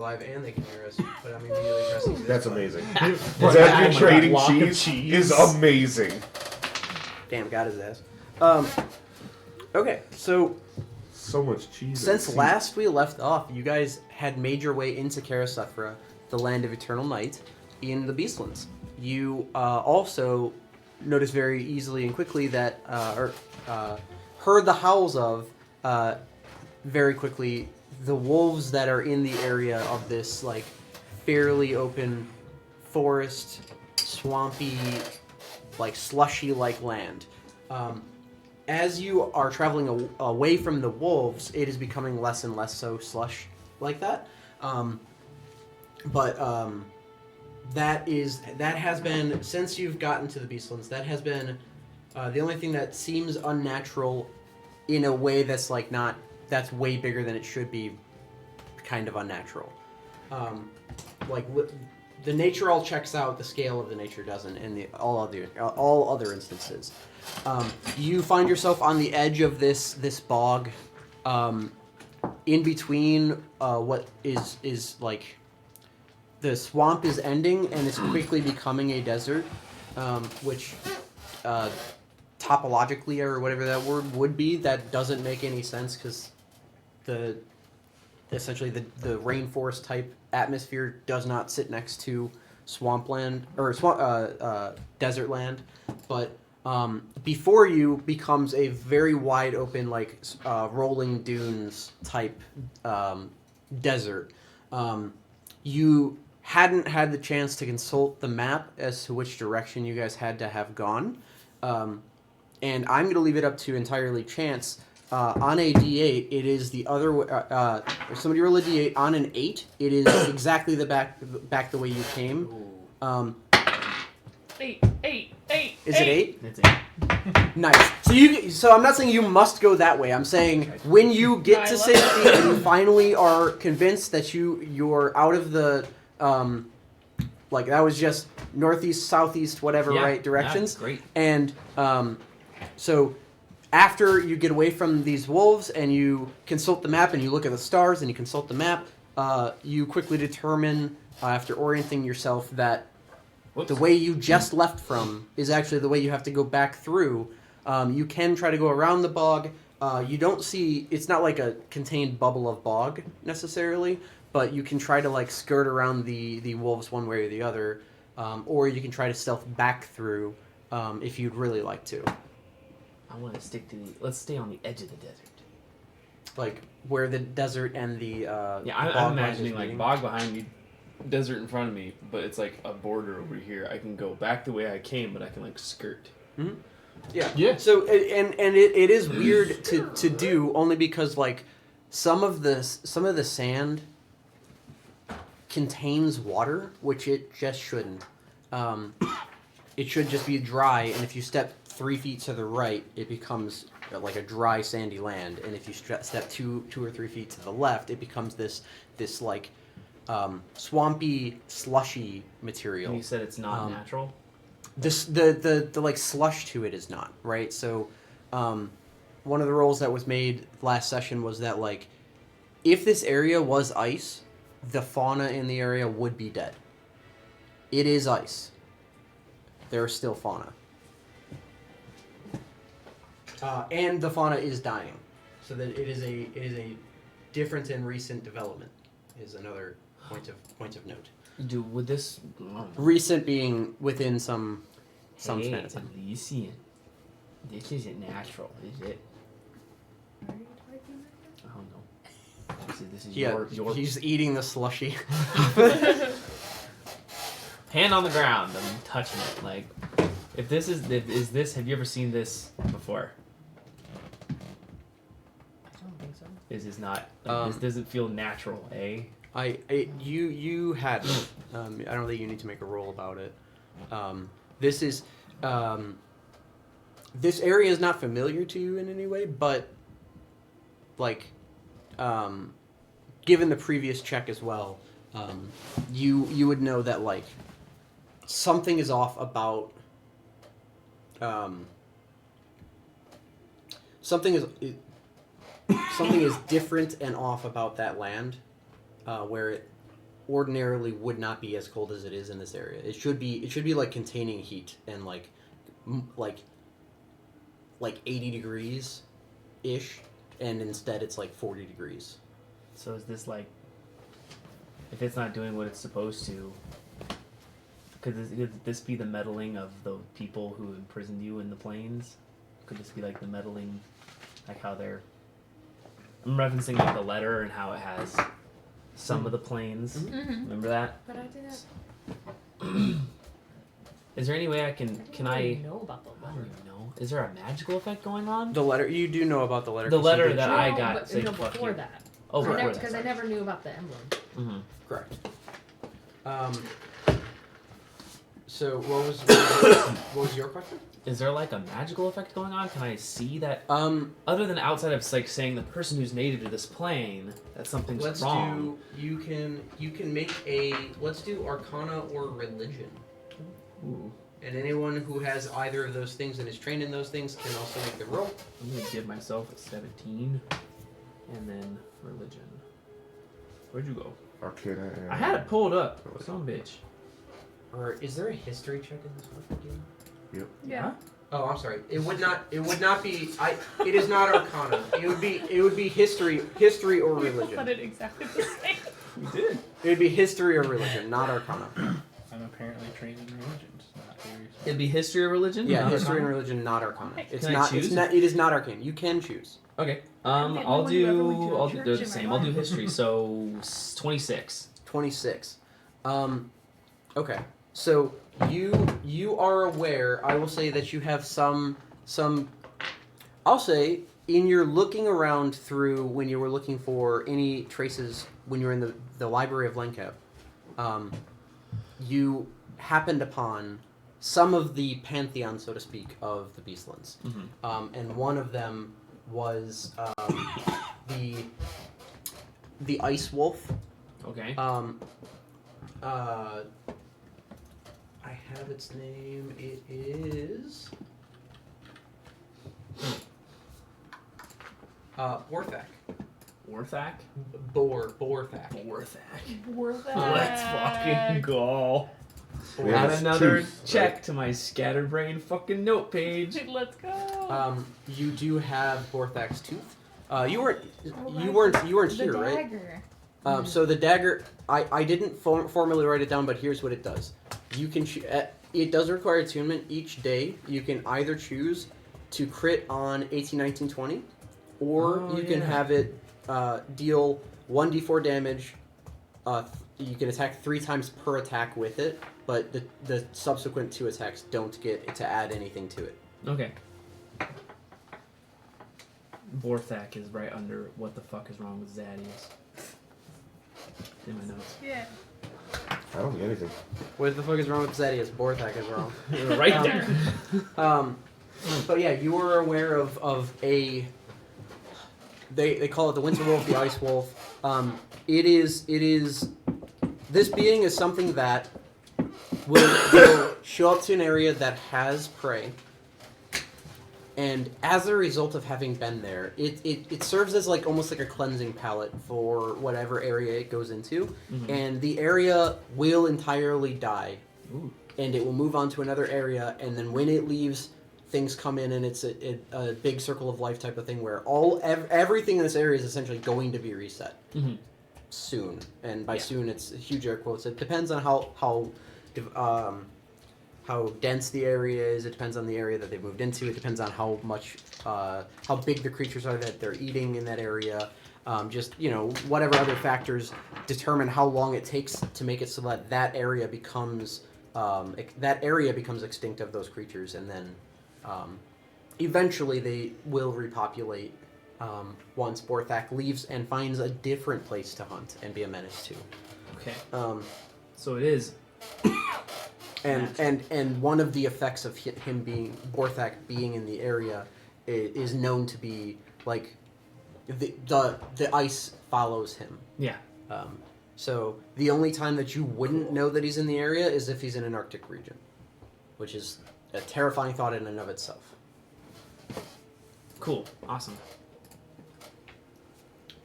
live and they can hear us, but I'm immediately pressing this That's button. amazing. Right. Zach Oh my trading God. Block of cheese cheese. is amazing. Damn, got his ass. Okay, so So much cheese. since last we left off, you guys had made your way into Karasethra, the land of eternal night, in the Beastlands. You also noticed very easily and quickly that, heard the howls of, very quickly, the wolves that are in the area of this, like, fairly open forest, swampy, like, slushy-like land. As you are traveling away from the wolves, it is becoming less and less so slush like that. That has been, since you've gotten to the Beastlands, that has been the only thing that seems unnatural in a way that's like not, that's way bigger than it should be, kind of unnatural. The nature all checks out, the scale of the nature doesn't, in all other instances. You find yourself on the edge of this bog, in between what is like the swamp is ending and it's quickly becoming a desert, which topologically or whatever that word would be, that doesn't make any sense because essentially the rainforest type atmosphere does not sit next to swampland or desert land, but before you becomes a very wide open, like rolling dunes type desert. You hadn't had the chance to consult the map as to which direction you guys had to have gone, and I'm going to leave it up to entirely chance. On a D8, it is the other way. If somebody roll a D8 on an 8, it is exactly the back the way you came. Eight. Is it 8? That's it. Nice. So I'm not saying you must go that way. I'm saying when you get to safety and you finally are convinced that you're out of the like that was just northeast, southeast, whatever, right directions. Yeah, great. And so after you get away from these wolves and you consult the map and you look at the stars and you consult the map, you quickly determine after orienting yourself that the way you just left from is actually the way you have to go back through. You can try to go around the bog. You don't see, it's not like a contained bubble of bog necessarily, but you can try to like skirt around the wolves one way or the other, or you can try to stealth back through if you'd really like to. I want to stick to let's stay on the edge of the desert. Like where the desert and the I'm imagining like bog behind me, desert in front of me, but it's like a border over here. I can go back the way I came, but I can like skirt. Mm-hmm. Yeah. So and it is weird to do only because like some of the sand contains water, which it just shouldn't. It should just be dry, and if you step 3 feet to the right, it becomes like a dry, sandy land, and if you step 2 or 3 feet to the left, it becomes this like swampy, slushy material. And you said it's not natural? The like slush to it is not, right? So one of the rolls that was made last session was that like if this area was ice, the fauna in the area would be dead. It is ice. There is still fauna. And the fauna is dying. So that it is a difference in recent development is another point of note. Would this Recent being within some hey, span of time. Elysian. This isn't natural, is it? Are you typing Oh no. This is Yeah, your he's eating the slushy. hand on the ground. I'm touching it. Like, if this is this? Have you ever seen this before? I don't think so. This is not. Like, this doesn't feel natural, eh? You had. I don't think you need to make a roll about it. This is. This area is not familiar to you in any way, but like, given the previous check as well, you would know that like something is off about. Something is different and off about that land, where ordinarily would not be as cold as it is in this area. It should be like containing heat and like 80 degrees ish, and instead it's like 40 degrees. So is this like, if it's not doing what it's supposed to, could this be the meddling of the people who imprisoned you in the plains? Could this be like the meddling, like how they're... I'm referencing like the letter and how it has some of the planes. Mm-hmm. Remember that? But I didn't. Is there any way I Didn't can really I... know about the I don't letter. even know. Is there a magical effect going on? The letter, you do know about the letter. The 'cause you letter did that check. I No, got but, saying no, fuck before you. that. Oh, before that. Because I never knew about the emblem. Mm-hmm. Correct. So what was your question? Is there like a magical effect going on? Can I see that? Other Than outside of like saying the person who's native to this plane, that something's let's wrong. do. You can make a. Let's do Arcana or Religion. Ooh. And anyone who has either of those things and is trained in those things can also make the roll. I'm gonna give myself a 17, and then religion. Where'd you go? Arcana and... I had it pulled up. Some bitch. Or is there a history check in this fucking game? Yep. Yeah. Oh, I'm sorry. It would not be. It is not Arcana. It would be history or religion. Put it exactly the same. We did. It would be history or religion, not Arcana. I'm apparently trained in religions. Not very... It'd be history or religion. Yeah, not history and Arcana? religion, not Arcana. It's Can I not. choose? It's not. It is not Arcane. You can choose. Okay. don't know I'll when you ever went to do. a I'll do. church They're the in my same. I'll do life. history. So 26. 26. Okay. So you are aware. I will say that you have some. I'll say in your looking around through when you were looking for any traces when you were in the library of Lenkep, you happened upon some of the pantheon, so to speak, of the Beastlands. Mm-hmm. And one of them was the Ice Wolf. Okay. I have its name. It is Borthak. Warthak. Borthak. Warthak. Let's fucking go. We Add have another truth, check right? to my scatterbrain fucking note page. Let's go. You do have Borthak's tooth. You weren't The here, right? dagger. So the dagger, I didn't formally write it down, but here's what it does. You can it does require attunement each day. You can either choose to crit on 18, 19, 20, or you can have it deal 1d4 damage. You can attack 3 times per attack with it, but the subsequent 2 attacks don't get to add anything to it. Okay. Borthak is right under what the fuck is wrong with Zadius. In my notes. Yeah. I don't get anything. What the fuck is wrong with Zedius? Borthak is wrong. Right there. But yeah, you were aware of a. They call it the Winter Wolf, the Ice Wolf. It is. This being is something that will show up to an area that has prey, and as a result of having been there, it serves as like almost like a cleansing palette for whatever area it goes into, Mhm. and the area will entirely die, Ooh. and it will move on to another area, and then when it leaves, things come in, and it's a big circle of life type of thing where everything in this area is essentially going to be reset Mm-hmm. soon, and by Yeah. soon it's huge air quotes. It depends on how dense the area is. It depends on the area that they moved into. It depends on how much how big the creatures are that they're eating in that area. Just whatever other factors determine how long it takes to make it so that area becomes extinct of those creatures, and then eventually they will repopulate once Borthak leaves and finds a different place to hunt and be a menace to. Okay. So it is. And one of the effects of him being Borthak being in the area is known to be like the ice follows him. Yeah. So the only time that you wouldn't know that he's in the area is if he's in an Arctic region, which is a terrifying thought in and of itself. Cool. Awesome.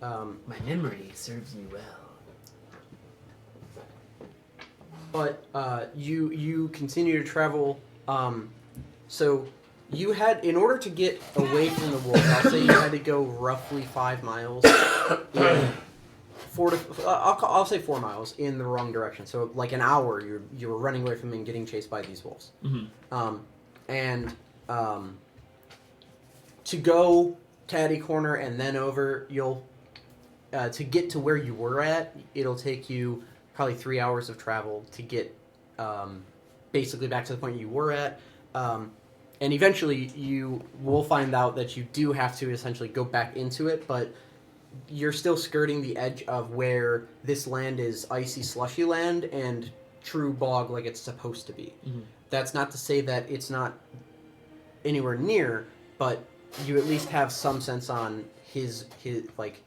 My memory serves me well. but you continue to travel. So you had, in order to get away from the wolves, I'll say you had to go roughly 5 miles. I'll say 4 miles in the wrong direction. So like an hour, you were running away from them and getting chased by these wolves. Mm-hmm. To go catty corner and then over, you'll to get to where you were at, it'll take you probably 3 hours of travel to get basically back to the point you were at. And eventually you will find out that you do have to essentially go back into it, but you're still skirting the edge of where this land is icy, slushy land and true bog like it's supposed to be. Mm-hmm. That's not to say that it's not anywhere near, but you at least have some sense on his like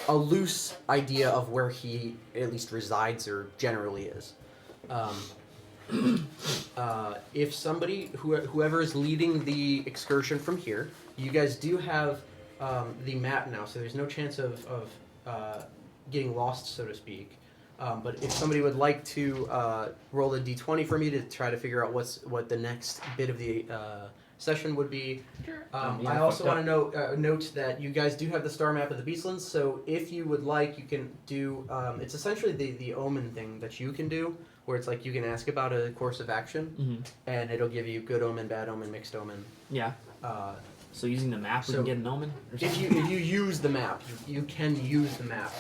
a loose idea of where he at least resides or generally is. If somebody, whoever is leading the excursion from here, you guys do have the map now, so there's no chance of getting lost, so to speak. But if somebody would like to roll a d20 for me to try to figure out what the next bit of the session would be. Sure. Yeah, I also fucked want to note that you guys do have the star map of the Beastlands, so if you would like, you can do, it's essentially the omen thing that you can do, where it's like you can ask about a course of action, Mm-hmm. and it'll give you good omen, bad omen, mixed omen. Yeah. So using the map, we So can get an omen? Or If something? you use the map, you can use the map,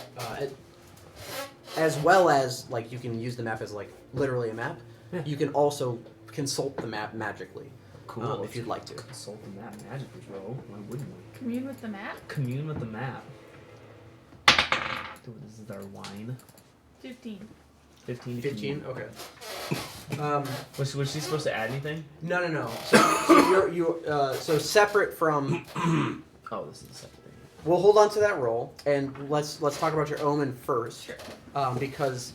as well as, like, you can use the map as, like, literally a map. Yeah. You can also consult the map magically, Cool. if you'd like to. Consult the map magically, bro. Why wouldn't we? Commune with the map. Commune with the map. So this is our wine. 15. 15. 15? Okay. Was she supposed to add anything? No. So separate from. Oh, this is the second thing. We'll hold on to that roll, and let's talk about your omen first, Sure. because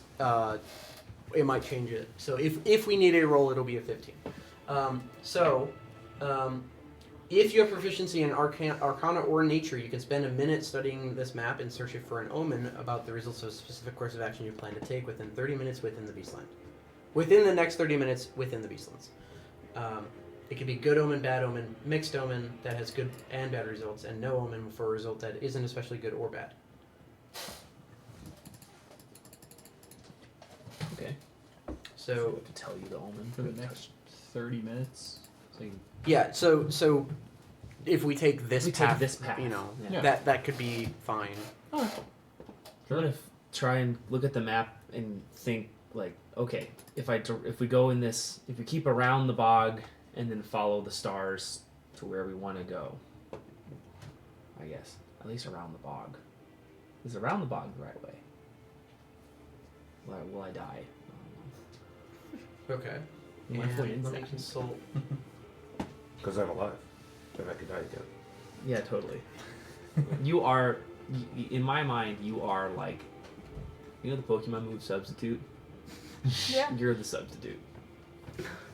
it might change it. So if we need a roll, it'll be a 15. If you have proficiency in Arcana or Nature, you can spend a minute studying this map and searching for an omen about the results of a specific course of action you plan to take within 30 minutes within the Beastland. Within the next 30 minutes within the Beastlands. It could be good omen, bad omen, mixed omen that has good and bad results, and no omen for a result that isn't especially good or bad. Okay. So to tell you the omen For the next 30 minutes. So you yeah, so if we take this We take path, this path, you know, yeah. that could be fine. I'm gonna try and look at the map and think like, okay, if we go in this, if we keep around the bog and then follow the stars to where we want to go, I guess at least around the bog. Is around the bog the right way? Will I die? Okay. What if And we're let me insects? consult. Because I'm alive. Then I could die again. Yeah, totally. You are, in my mind, you are like, you know the Pokemon move Substitute? Yeah. You're the substitute.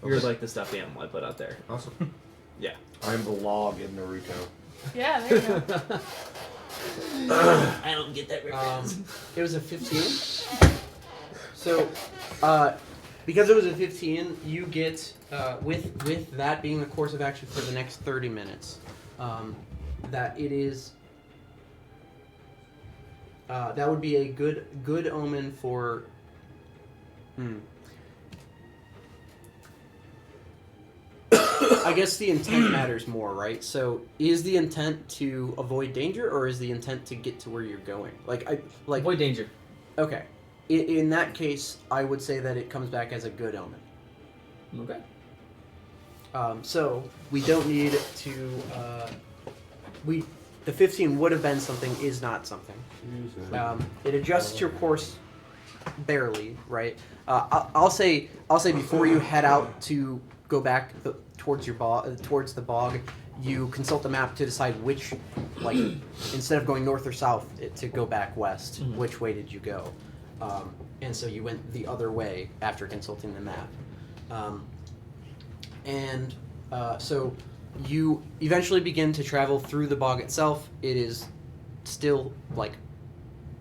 You're like the stuffed animal I put out there. Awesome. Yeah. I'm the log in Naruto. Yeah, there you go. I don't get that reference. It was a 15. So, because it was a 15, you get with that being the course of action for the next 30 minutes. That it is. That would be a good omen for. I guess the intent matters more, right? So, is the intent to avoid danger, or is the intent to get to where you're going? Avoid danger. Okay. In that case, I would say that it comes back as a good omen. Okay. So we don't need to. The 15 would have been something, is not something. It adjusts your course barely, right? I'll say before you head out to go back towards towards the bog, you consult the map to decide which, like, instead of going north or south, to go back west. Mhm. Which way did you go? And so you went the other way after consulting the map. So you eventually begin to travel through the bog itself. It is still, like,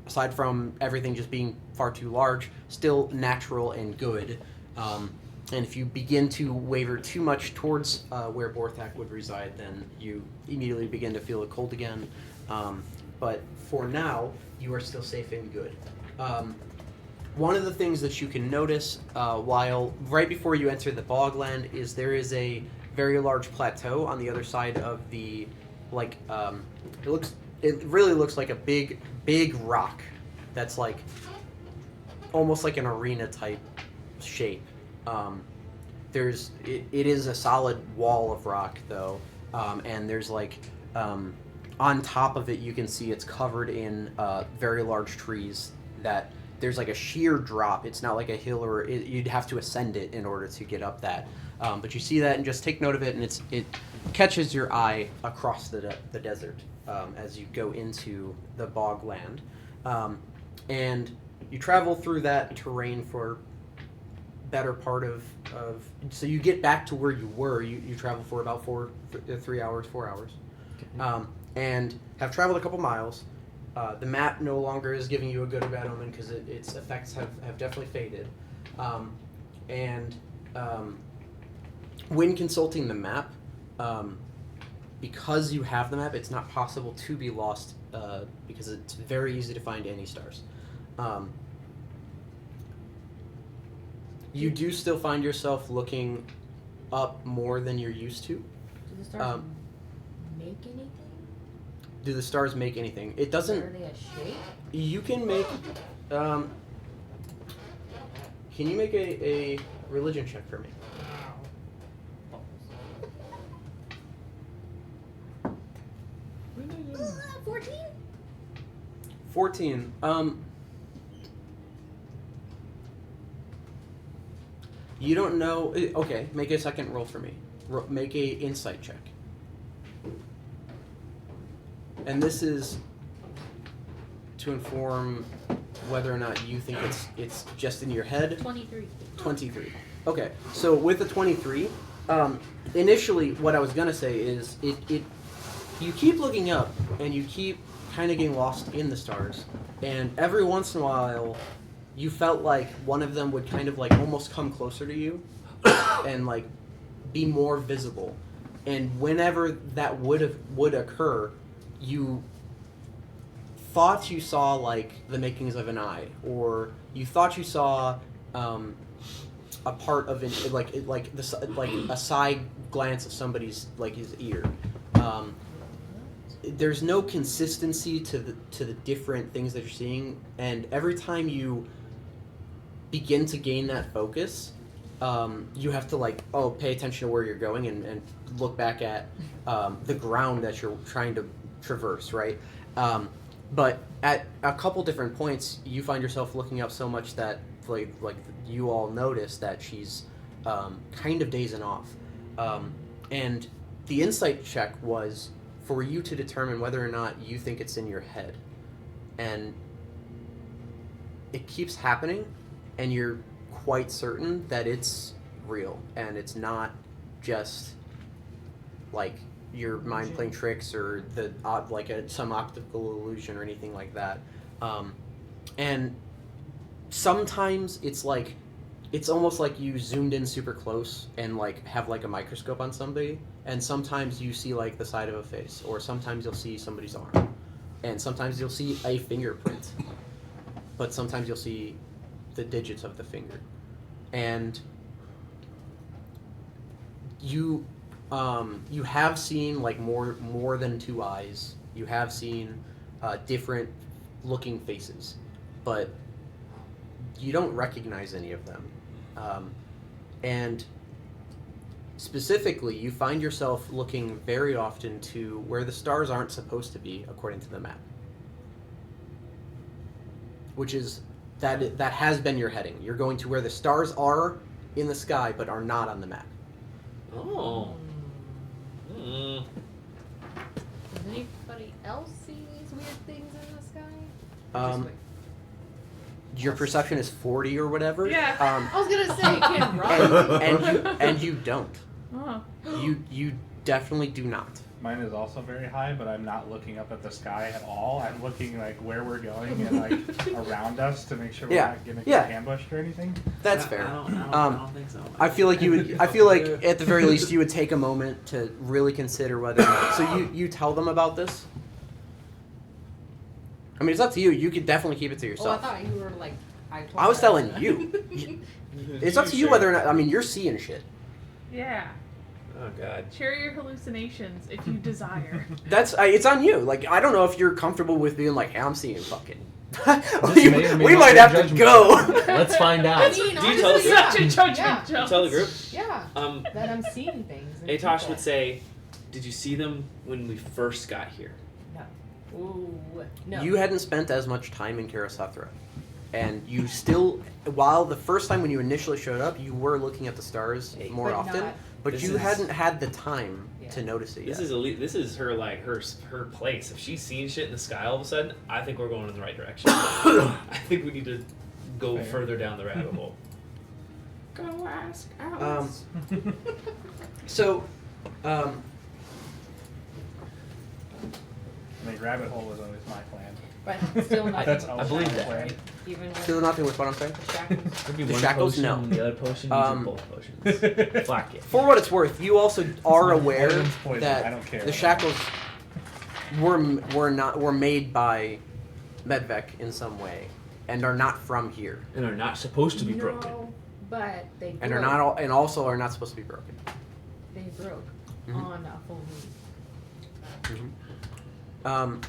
aside from everything just being far too large, still natural and good. And if you begin to waver too much towards where Borthak would reside, then you immediately begin to feel the cold again. But for now, you are still safe and good. One of the things that you can notice while right before you enter the bogland is there is a very large plateau on the other side of the it really looks like a big rock that's like almost like an arena type shape. It is a solid wall of rock though, and there's like on top of it you can see it's covered in very large trees that there's like a sheer drop. It's not like a hill or you'd have to ascend it in order to get up that. But you see that and just take note of it, and it catches your eye across the desert as you go into the bogland. And you travel through that terrain for better part of so you get back to where you were. You travel for about 4 hours. Okay. And have traveled a couple miles. The map no longer is giving you a good or bad omen because its effects have definitely faded. When consulting the map, because you have the map, it's not possible to be lost because it's very easy to find any stars. You do still find yourself looking up more than you're used to. Do the stars make anything? Do the stars make anything? It Are doesn't. they a shape? You can make. Can you make a religion check for me? 14? 14. You don't know. Okay, make a second roll for me. Make a insight check. And this is to inform whether or not you think it's just in your head. 23. 23. Okay, so with the 23, initially what I was gonna say is you keep looking up and you keep kind of getting lost in the stars, and every once in a while you felt like one of them would kind of like almost come closer to you and like be more visible, and whenever that would occur, you thought you saw like the makings of an eye, or you thought you saw a part of it, like a side glance of somebody's like his ear. There's no consistency to the different things that you're seeing, and every time you begin to gain that focus, you have to like pay attention to where you're going and look back at the ground that you're trying to traverse, right? But at a couple different points, you find yourself looking up so much that like you all notice that she's kind of dazing off, and the insight check was for you to determine whether or not you think it's in your head, and it keeps happening, and you're quite certain that it's real and it's not just like your mind playing tricks or the some optical illusion or anything like that. And sometimes it's like it's almost like you zoomed in super close and like have like a microscope on somebody, and sometimes you see like the side of a face, or sometimes you'll see somebody's arm, and sometimes you'll see a fingerprint, but sometimes you'll see the digits of the finger. And you have seen like more than two eyes. You have seen different looking faces, but you don't recognize any of them. And specifically, you find yourself looking very often to where the stars aren't supposed to be, according to the map. Which is, that has been your heading. You're going to where the stars are in the sky, but are not on the map. Oh. Mm. Does anybody else see these weird things in the sky? Your perception is 40 or whatever. Yeah. I was gonna say, you can't run. And you don't. Oh. You definitely do not. Mine is also very high, but I'm not looking up at the sky at all. I'm looking like where we're going and like around us to make sure we're not gonna get ambushed or anything. That's fair. I don't think so. I feel like you would. I feel like at the very least you would take a moment to really consider whether. So you tell them about this. I mean, it's up to you. You could definitely keep it to Oh, I yourself. thought you were like. I was telling you. It's up to you whether or not. I mean, you're seeing shit. Yeah. Oh god. Share your hallucinations if you desire. That's. It's on you. Like, I don't know if you're comfortable with being like, hey, I'm seeing fucking. may or may we not might be have to judgment. go. Let's find I out. mean, Do you tell honestly, the Such a judgment, Yeah. Jones. Tell the group. Yeah. Um, That I'm seeing things. and Atosh people. would say, "Did you see them when we first got here?" No. Ooh. No. You hadn't spent as much time in Karasethra. And you still, while the first time when you initially showed up, you were looking at the stars more But often, not- but This you is- hadn't had the time Yeah. to notice it This yet. is elite. This is her like her place. If she's seeing shit in the sky all of a sudden, I think we're going in the right direction. I think we need to go Fair. further down the rabbit hole. Go ask Alice. So, I mean, rabbit hole was always my plan. But still nothing. That's with always believe my that. plan. Right? Even with still nothing with what I'm saying. the shackles. Could be The one shackles, potion, no. the other potion needs both potions. Fuck it. For what it's worth, you also are aware Everyone's poison. I that don't care. the shackles were made by Medvec in some way, and are not from here, And are not supposed to be no, broken. but they broke. and are not all, and also are not supposed to be broken. They broke Mhm. on a full moon.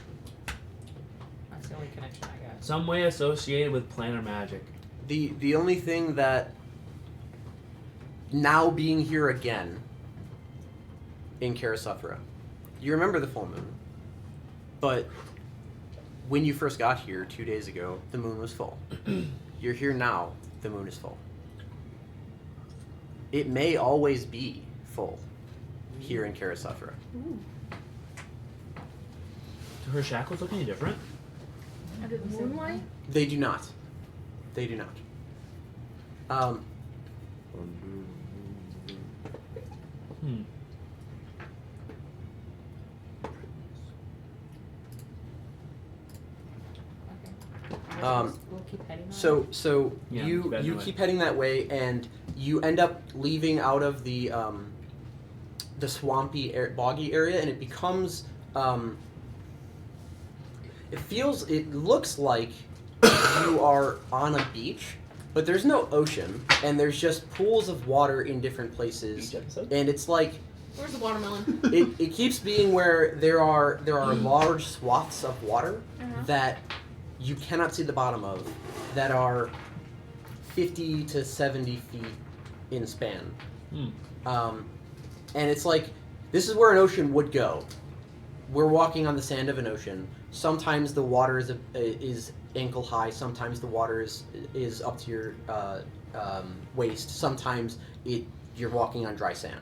That's the only connection I got. Some way associated with planar magic. The only thing that now being here again in Karasethra, you remember the full moon, but when you first got here 2 days ago, the moon was full. You're here now, the moon is full. It may always be full here in Karasethra. Do her shackles look any different? Under the moonlight? They do not. They do not. Hmm. Okay. We'll keep heading on. So Yeah, you keep heading you that way. keep heading that way, and you end up leaving out of the swampy, boggy area, and it becomes it looks like you are on a beach, but there's no ocean, and there's just pools of water in different places, Beach episode? and it's like Where's the watermelon? it keeps being where there are large swaths of water that you cannot see the bottom of, that are 50 to 70 feet in span. And it's like, this is where an ocean would go. We're walking on the sand of an ocean. Sometimes the water is ankle high. Sometimes the water is up to your waist. Sometimes you're walking on dry sand.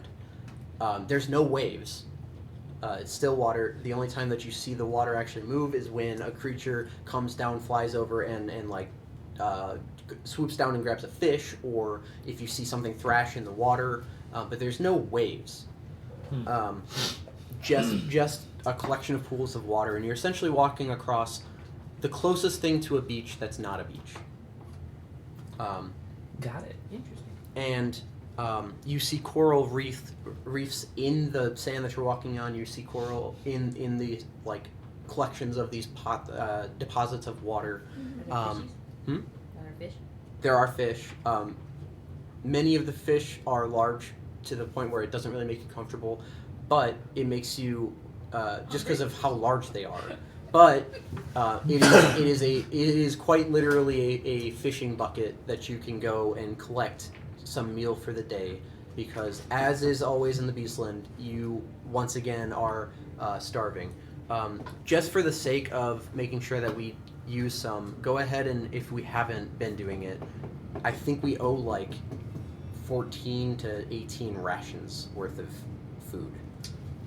There's no waves. It's still water. The only time that you see the water actually move is when a creature comes down, flies over, and like swoops down and grabs a fish, or if you see something thrash in the water. But there's no waves. Just a collection of pools of water, and you're essentially walking across the closest thing to a beach that's not a beach. Got it. Interesting. And you see coral reefs in the sand that you're walking on. You see coral in the like collections of these deposits of water. Are there fishies? hmm? Are there fish? There are fish. Many of the fish are large to the point where it doesn't really make you comfortable, but it makes you just because of how large they are. But it is quite literally a fishing bucket that you can go and collect some meal for the day, because as is always in the Beastland, you once again are starving. Just for the sake of making sure that we use some, go ahead and, if we haven't been doing it, I think we owe like 14 to 18 rations worth of food.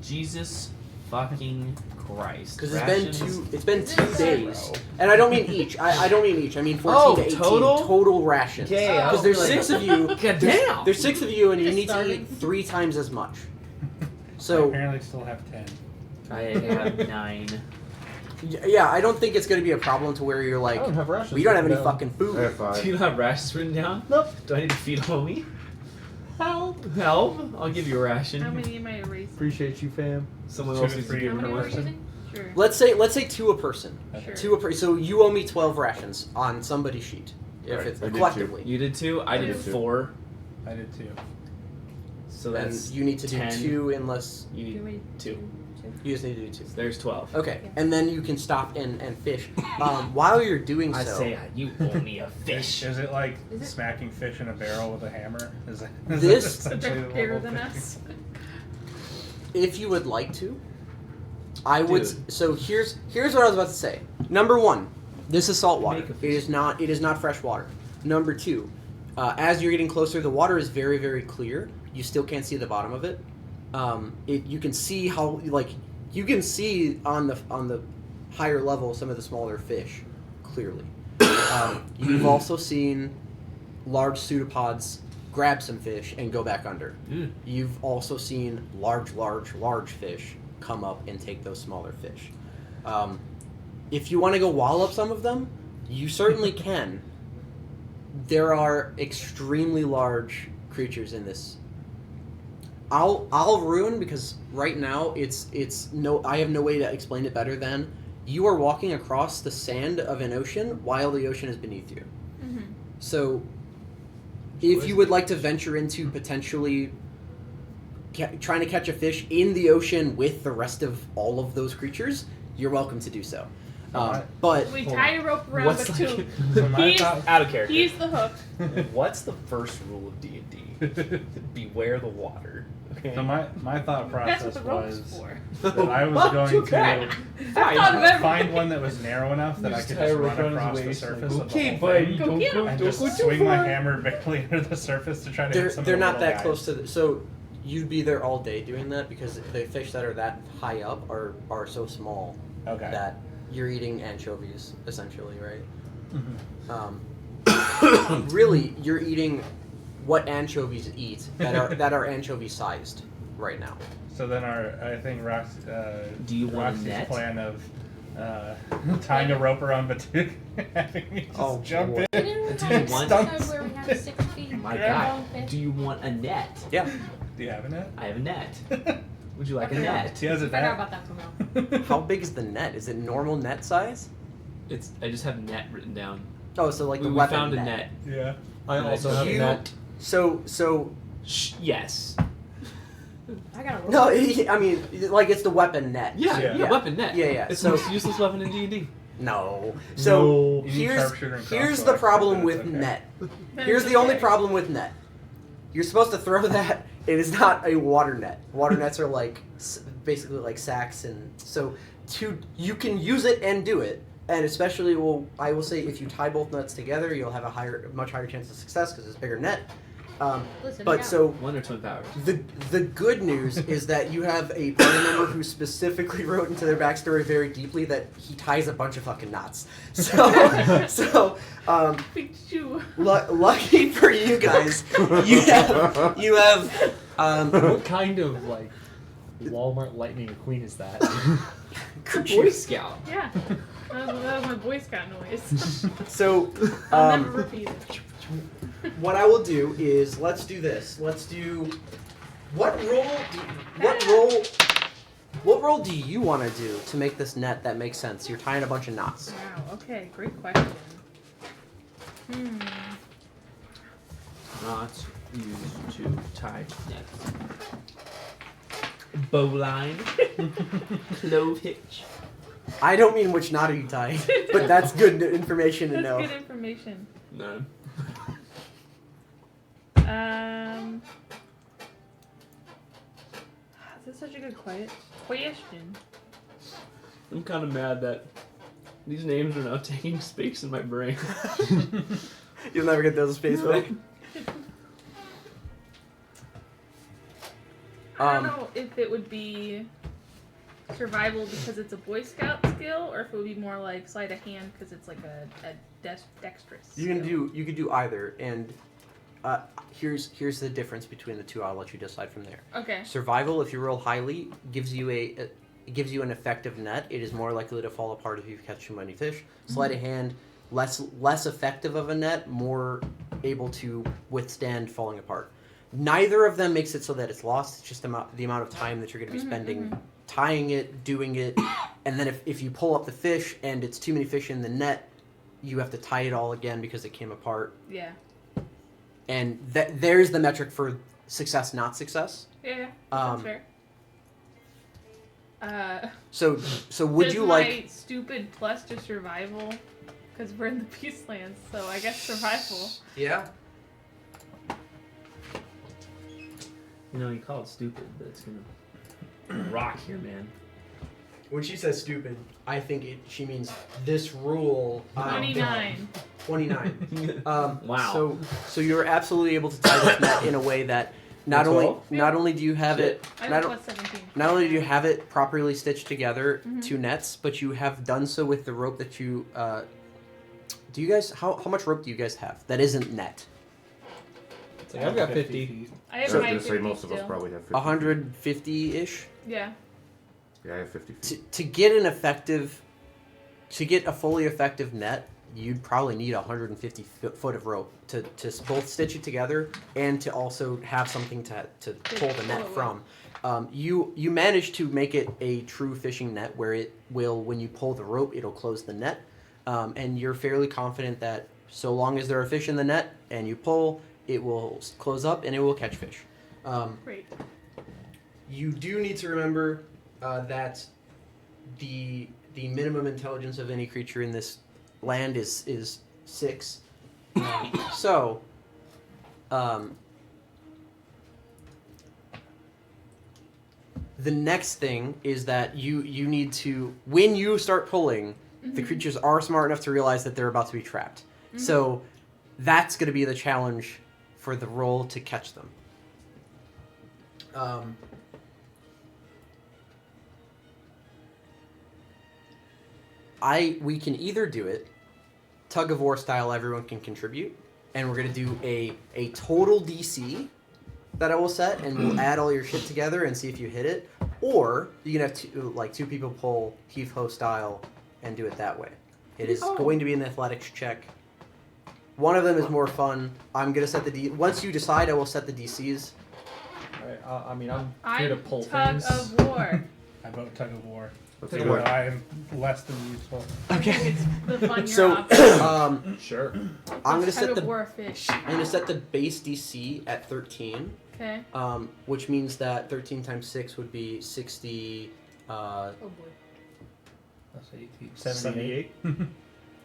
Jesus fucking Christ. Because Rations? it's been Is two it days, Bro. and I don't mean each. I don't mean each. I mean 14 Oh, to 18 total? total rations. Okay, I Because was there's like- 6 of you. God damn! There's 6 of you, and you Just need to starving. eat 3 times as much. I So apparently still have 10. I have 9. Yeah, I don't think it's going to be a problem to where you're like, I don't have rations. we don't have any written down. fucking I have food. 5. Do you have rations written down? Nope. Do I need to feed homie? Help! I'll give you a ration. How many am I erasing? Appreciate you, fam. Someone 2 else to needs to 3 give How her many a were you ration. using? Sure. Let's say 2 a person. Sure. 2 a person. So you owe me 12 rations on somebody's sheet. If Right, it's I did collectively. You did 2? I did Two. 4. I did too. So And that's you need to do 10. 2 unless You Do need we 2. you just need to do 2. So there's 12. Okay, Yeah. and then you can stop and fish. While you're doing I so, say you owe me a fish. Is it like Is it- smacking fish in a barrel with a hammer? Is that This- But essentially they're the bigger whole than thing? us. if you would like to, I would. Dude. So here's what I was about to say. Number 1, this is salt water. Make a It fish. is not fresh water. Number 2, as you're getting closer, the water is very very clear. You still can't see the bottom of it. You can see how you can see on the higher level some of the smaller fish clearly. You've also seen large pseudopods grab some fish and go back under. Mm. You've also seen large fish come up and take those smaller fish. If you want to go wall up some of them, you certainly can. There are extremely large creatures in this. I'll ruin because right now it's no I have no way to explain it better than you are walking across the sand of an ocean while the ocean is beneath you. Mm-hmm. So if you would like to venture into potentially trying to catch a fish in the ocean with the rest of all of those creatures, you're welcome to do so. But We Hold tie a rope around What's the the- tube. So my He's, thought- Out of character. he's the hook. What's the first rule of D&D? Beware the water. Okay. So my thought That's what process the rope's was for. that I was Well, going okay. to I thought of everything. find one that was narrow enough that I Just could tie a just rope run around his across the waist, surface like, of Okay, the whole buddy, thing Go don't get go, him. and don't just go too swing my far. hammer barely under the surface to try to they're hit some they're of the not little that guys. close to so you'd be there all day doing that because the fish that are that high up are so small Okay. that you're eating anchovies essentially, right? Mhm. Really, you're eating what anchovies eat that are anchovy sized right now. So then I think Do you want a Roxy's net? plan of tying a rope around Batuk, having me just Oh, jump boy. in. Didn't we Do have you want- an episode where we had 6 feet? My Yeah. God. Fish? Do you want a net? Yeah. Do you have a net? I have a net. Would you like a Okay. net? He has a I forgot net. about that somehow. How big is the net? Is it normal net size? I just have net written down. Oh, so like the we weapon found net. a net. Yeah. I also have You- a net. So Yes. I got a rope. no, I mean like it's the weapon net. Yeah, Yeah. yeah. Weapon net. Yeah, yeah. It's So- the most useless weapon in D&D. No. So No. You need here's sharpshooter and here's crossbow the expert, problem but with it's okay. net. Then Here's it's the only okay. problem with net. You're supposed to throw that. It is not a water net. Water nets are like basically like sacks, and so you can use it and do it. And especially, I will say if you tie both nets together, you'll have a much higher chance of success because it's a bigger net. Listen, But yeah. so One or twin powers. the good news is that you have a party member who specifically wrote into their backstory very deeply that he ties a bunch of fucking knots. So Big shoe. lucky for you guys, you have What kind of like Walmart Lightning McQueen is that? Boy Scout. Yeah. That was my Boy Scout noise. so I'll never repeat it. what I will do is let's do this. Let's do what role do you want to do to make this net that makes sense? You're tying a bunch of knots. Wow, okay, great question. Not used to tie nets. Bowline. Clove hitch. I don't mean which knot are you tying, but that's good information to That's know. good information. None. This is such a good question. I'm kind of mad that these names are now taking space in my brain. You'll never get those space back. I don't know if it would be survival because it's a Boy Scout skill, or if it would be more like sleight of hand because it's like a dexterous. You can skill. you could do either, and here's the difference between the two. I'll let you decide from there. Okay. Survival, if you roll highly, gives you it gives you an effective net. It is more likely to fall apart if you catch too many fish. Sleight of hand, less effective of a net, more able to withstand falling apart. Neither of them makes it so that it's lost. It's just the amount of time that you're going to be spending tying it, doing it, and then if you pull up the fish and it's too many fish in the net, you have to tie it all again because it came apart. Yeah. And there's the metric for success, not success. Yeah. That's fair. So would does you my like stupid plus to survival? Because we're in the Peacelands, so I guess survival. Yeah. You know, you call it stupid, but it's gonna rock here, man. When she says stupid, I think she means this rule. 29. 29. Wow. So you're absolutely able to tie this net in a way that not only do you have it I have plus 17. not only do you have it properly stitched together, two nets, but you have done so with the rope that you do you guys how much rope do you guys have that isn't net? It's like, I've got 50. I I have was my going to 50 say most of us still. probably have 50. 150-ish? Yeah. Yeah, I have 50 feet. To get a fully effective net, you'd probably need 150 foot of rope to both stitch it together and to also have something to pull the net from. You managed to make it a true fishing net where it will, when you pull the rope, it'll close the net. And you're fairly confident that so long as there are fish in the net and you pull, it will close up and it will catch fish. Great. You do need to remember that the minimum intelligence of any creature in this land is 6. The next thing is that you need to, when you start pulling, the creatures are smart enough to realize that they're about to be trapped. So that's going to be the challenge for the roll to catch them. We can either do it tug of war style, everyone can contribute, and we're gonna do a total DC that I will set, and we'll add all your shit together and see if you hit it, or you can have two people pull heave ho style and do it that way. It is going to be an athletics check. One of them is more fun. I'm gonna set the once you decide, I will set the DCs. Alright, I mean, I'm here to pull tug things. of war. I vote tug of war. Let's So do it. I am less than useful. Okay. It's the fun you're So, opposite. Sure. I'm gonna Tug set of the war fish. I'm gonna set the base DC at 13. Okay. Which means that 13 times 6 would be 60. Oh boy. That's 78.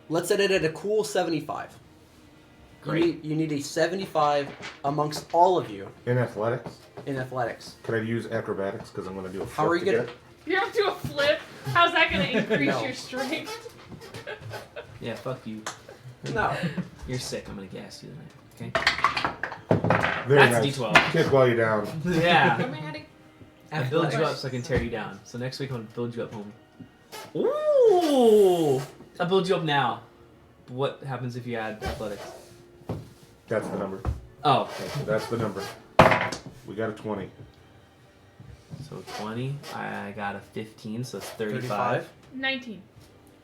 Let's set it at a cool 75. Great. You need a 75 amongst all of you In athletics, in athletics. could I use acrobatics? Because I'm going to do a How are flip you to gonna- get it. You're up to a flip. How's that gonna increase No. your strength? Yeah, fuck you. No. You're sick. I'm gonna gas you tonight. Okay. Very That's nice. D12. Kick while you're down. Yeah. What am I adding? I build you up so I can tear you down. So next week I'm gonna build you up, homie. Ooh! I'll build you up now. What happens if you add athletics? That's the number. Oh, okay. That's the number. We got a 20. So 20. I got a 15, so it's 35. 19.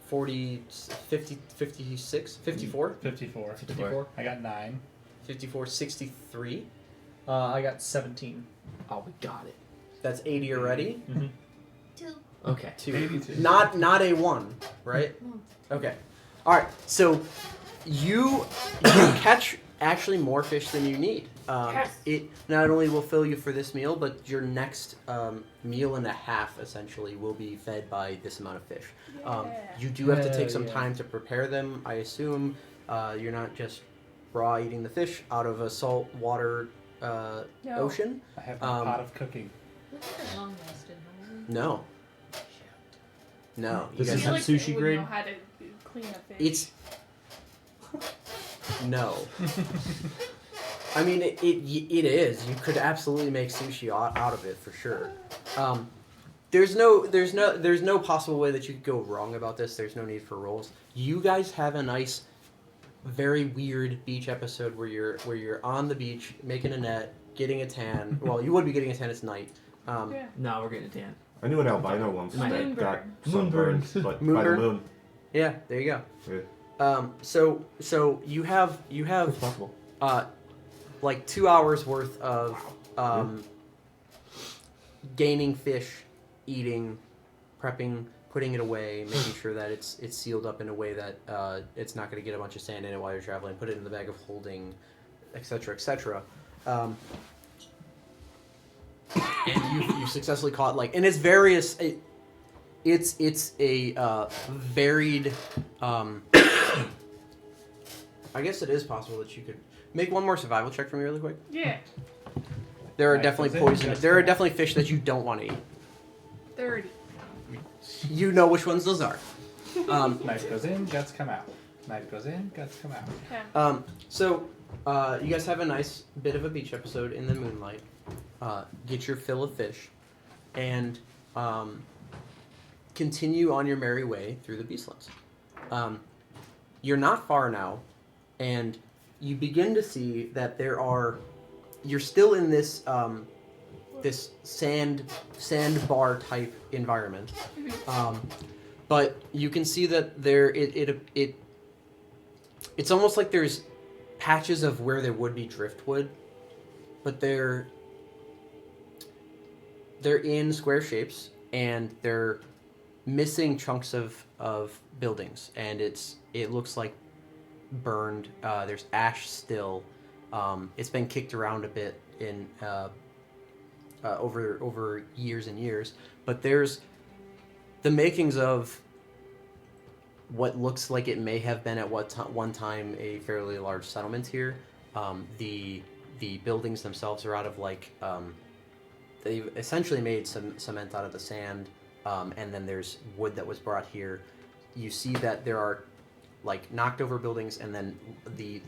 40, 50, 56, 54, 54. 54. I got 9. 54, 63. I got 17. Oh, we got it. That's 80 already. 2. Okay. 2. Not a 1, right? No. Okay. All right. So you catch actually more fish than you need. Yes. It not only will fill you for this meal, but your next meal and a half essentially will be fed by this amount of fish. You do have to take some time to prepare them. I assume you're not just raw eating the fish out of a salt water ocean. I have a pot of cooking. Looks like a long lasted, huh? No. No. You This guys is have- sushi would grade? know how to clean a fish. It's no. I mean, it is. You could absolutely make sushi out of it for sure. There's no possible way that you could go wrong about this. There's no need for rolls. You guys have a nice, very weird beach episode where you're on the beach making a net, getting a tan. Well, you would be getting a tan. It's night. Yeah. No, we're getting a tan. I knew an albino once that Moonburn. got Moonburn. sunburned, but by Moonburn. the moon. Yeah, there you go. Yeah. So you have It's possible. like 2 hours worth of gaining fish, eating, prepping, putting it away, making sure that it's sealed up in a way that it's not going to get a bunch of sand in it while you're traveling. Put it in the bag of holding, etc., etc. And you successfully caught and it's various. It's a varied. I guess it is possible that you could make one more survival check for me really quick. Yeah. There are Right, definitely does it poison. just There are come definitely fish that you don't want to eat. 30. You know which ones those are. Knife goes in, guts come out. Knife goes in, guts come out. Okay. So you guys have a nice bit of a beach episode in the moonlight. Get your fill of fish, and continue on your merry way through the beastlands. You're not far now, and you begin to see that you're still in this this sandbar type environment, but you can see that it's almost like there's patches of where there would be driftwood, but they're in square shapes and they're missing chunks of buildings, and it looks like burned. There's ash still. It's been kicked around a bit in over years and years, but there's the makings of what looks like it may have been at one time a fairly large settlement here. The buildings themselves are out of they've essentially made some cement out of the sand, and then there's wood that was brought here. You see that there are knocked over buildings, and then the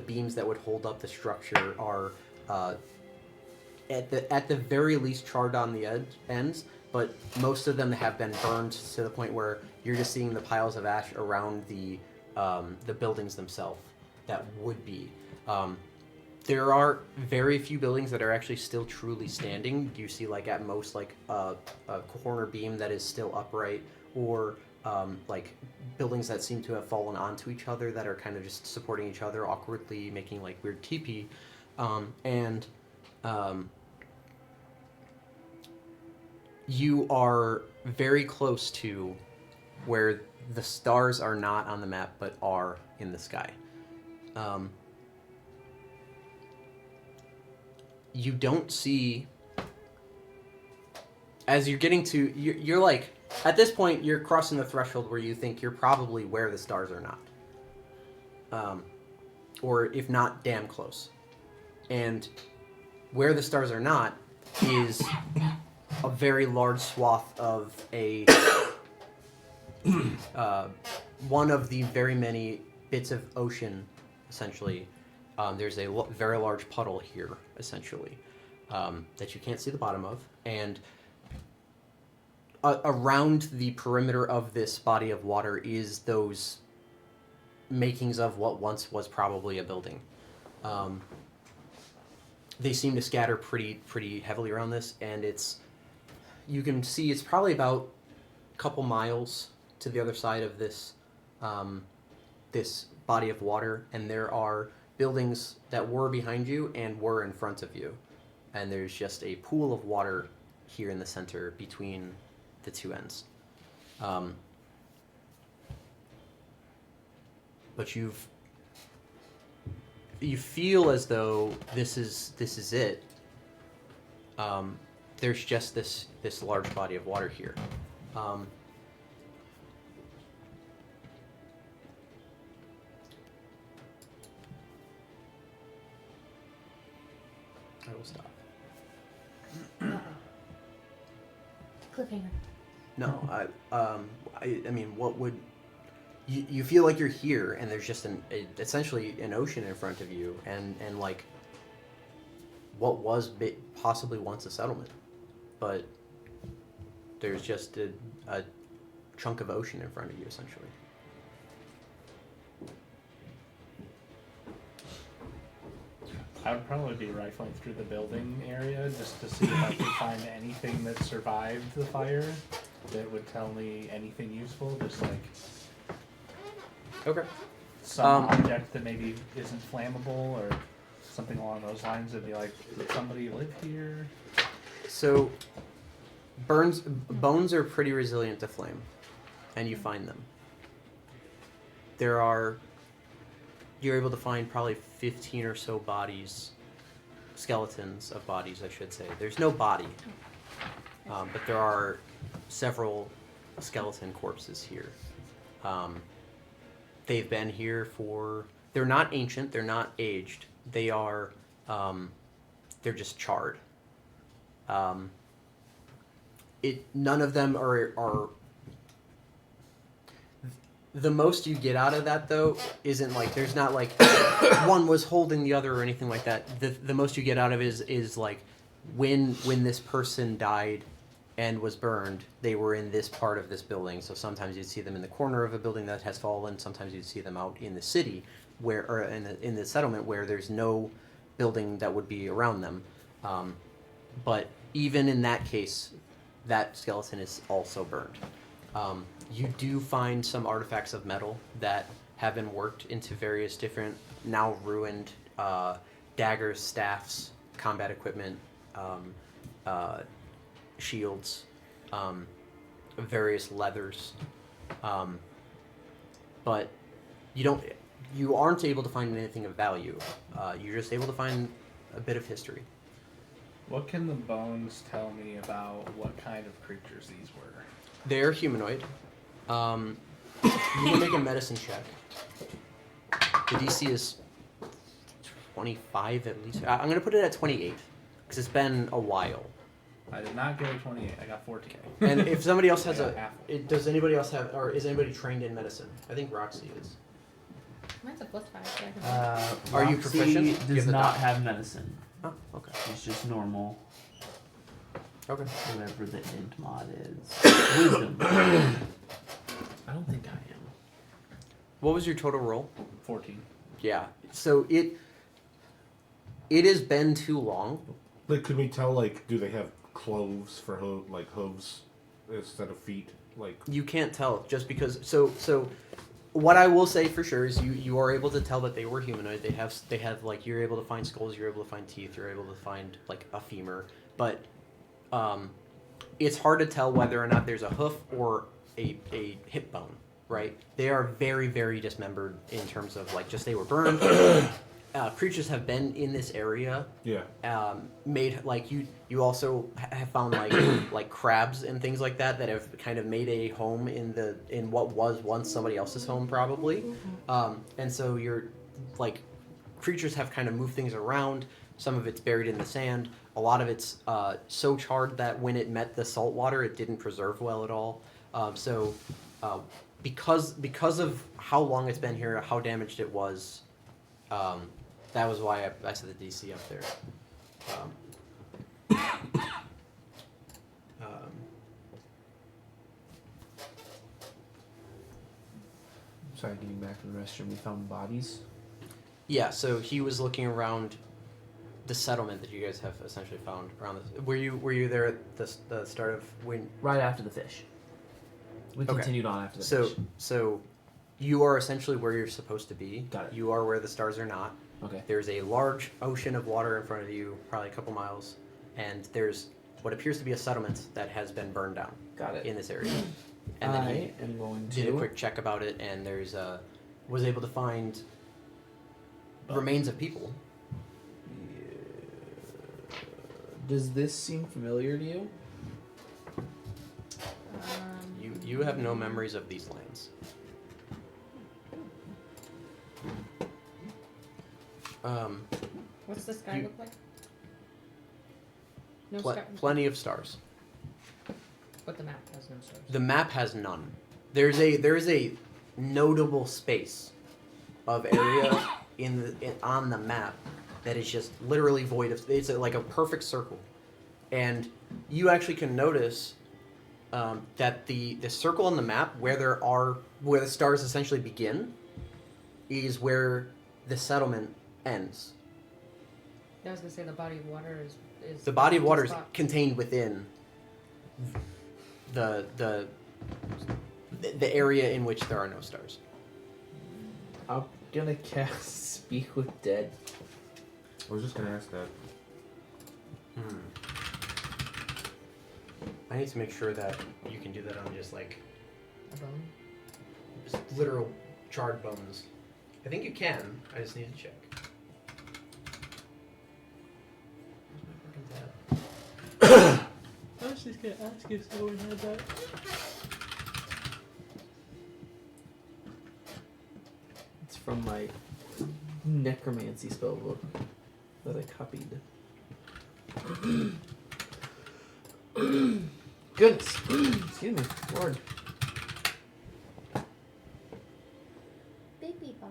beams that would hold up the structure are at the very least charred on the ends, but most of them have been burned to the point where you're just seeing the piles of ash around the buildings themselves that would be. There are very few buildings that are actually still truly standing. You see at most a corner beam that is still upright, or buildings that seem to have fallen onto each other that are kind of just supporting each other awkwardly, making weird teepee. You are very close to where the stars are not on the map but are in the sky. You don't see, as you're getting to, you're at this point you're crossing the threshold where you think you're probably where the stars are not, or if not, damn close. And where the stars are not is a very large swath of one of the very many bits of ocean, essentially. There's a very large puddle here, essentially, that you can't see the bottom of, and around the perimeter of this body of water is those makings of what once was probably a building. They seem to scatter pretty heavily around this, and you can see it's probably about a couple miles to the other side of this this body of water, and there are buildings that were behind you and were in front of you, and there's just a pool of water here in the center between the two ends. But you feel as though this is it. There's just this large body of water here. I will stop. Cliffhanger. No, I mean, what would you feel like you're here, and there's just essentially an ocean in front of you, and what was possibly once a settlement, but there's just a chunk of ocean in front of you, essentially. I would probably be rifling through the building area just to see if I could find anything that survived the fire that would tell me anything useful, just like Okay. some object that maybe isn't flammable or something along those lines. That'd be like, did somebody live here? So, bones are pretty resilient to flame, and you find them. You're able to find probably 15 or so bodies, skeletons of bodies, I should say. There's no body, but there are several skeleton corpses here. They've been here they're not ancient, they're not aged. They are, they're just charred. None of them are. The most you get out of that, though, isn't like there's not like one was holding the other or anything like that. The most you get out of it is like when this person died and was burned, they were in this part of this building. So sometimes you'd see them in the corner of a building that has fallen. Sometimes you'd see them out in the city or in the settlement where there's no building that would be around them. But even in that case, that skeleton is also burned. You do find some artifacts of metal that have been worked into various different, now ruined, daggers, staffs, combat equipment, shields, various leathers. But you aren't able to find anything of value. You're just able to find a bit of history. What can the bones tell me about what kind of creatures these were? They're humanoid. You can make a medicine check. The DC is 25 at least. I'm going to put it at 28 because it's been a while. I did not get a 28. I got 14. And if somebody else has half. does anybody else have, or is anybody trained in medicine? I think Roxy is. Mine's a +5. So I can Are you Roxy proficient? does Give the not doc. have medicine. Oh, okay. It's just normal. Okay. Whatever the int mod is. Wisdom. I don't think I am. What was your total roll? 14. Yeah. So it has been too long. Like, could we tell, like, do they have cloves for hooves instead of feet? Like, You can't tell just because. So what I will say for sure is you are able to tell that they were humanoid. They have like you're able to find skulls, you're able to find teeth, you're able to find like a femur, but it's hard to tell whether or not there's a hoof or a hip bone. Right? They are very, very dismembered in terms of like just they were burned. Creatures have been in this area. yeah. Made like you also have found like like crabs and things like that have kind of made a home in what was once somebody else's home probably. And so you're like creatures have kind of moved things around. Some of it's buried in the sand. A lot of it's so charred that when it met the salt water, it didn't preserve well at all. Because of how long it's been here, how damaged it was, that was why I set the DC up there. Sorry, getting back to the restroom. We found bodies. Yeah, so he was looking around the settlement that you guys have essentially found around this. Were you there at the start of when? Right after the fish. We Okay. continued on after the So fish. so you are essentially where you're supposed to be. Got it. You are where the stars are not. Okay. There's a large ocean of water in front of you, probably a couple miles, and there's what appears to be a settlement that has been burned down Got it. in this area. And then he am going did a quick check about it, and was able to find remains of people. Does this seem familiar to you? You have no memories of these lands. What's the sky You- look like? No sky. Plenty of stars. But the map has no stars. The map has none. There is a notable space of area on the map that is just literally void of. It's like a perfect circle, and you actually can notice that the circle on the map where the stars essentially begin is where the settlement ends. I was gonna say the body of water is The body of water is spot. contained within the area in which there are no stars. I'm gonna cast Speak with Dead. I was just gonna ask that. I need to make sure that you can do that on just like A bone? just literal charred bones. I think you can. I just need to check. I was just gonna ask if someone had that. It's from my necromancy spellbook that I copied. Goodness. Excuse me. Lord. Baby Bob.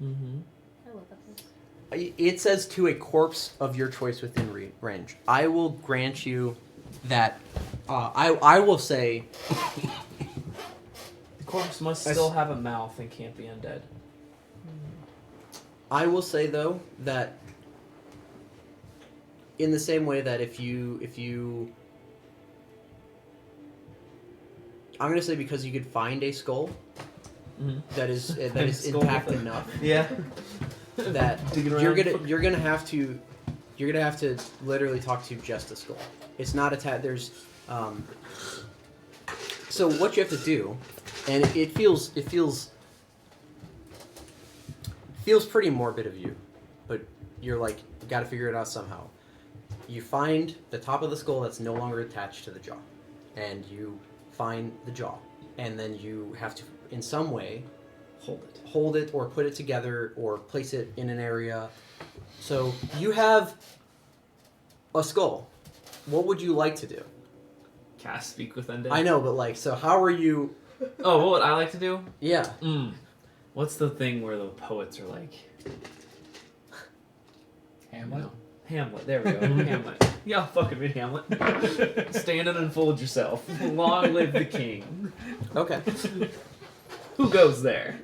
Mm-hmm. I love that place. It says to a corpse of your choice within range. I will grant you that. I will say. The corpse must still have a mouth and can't be undead. I will say though that. In the same way that if you. I'm gonna say because you could find a skull. Mm-hmm. That is Skull intact with a- enough. Yeah. That Digging you're around. gonna have to literally talk to just a skull. It's not there's so what you have to do, and it feels pretty morbid of you, but you're like you got to figure it out somehow. You find the top of the skull that's no longer attached to the jaw, and you find the jaw, and then you have to in some way hold it or put it together or place it in an area. So you have a skull. What would you like to do? Cast Speak with Undead. I know, but like, so how are you? Oh, what would I like to do? Yeah. What's the thing where the poets are like... Hamlet? No. Hamlet, there we go. Hamlet. Yeah, fucking read Hamlet. Stand and unfold yourself. Long live the king. Okay. Who goes there?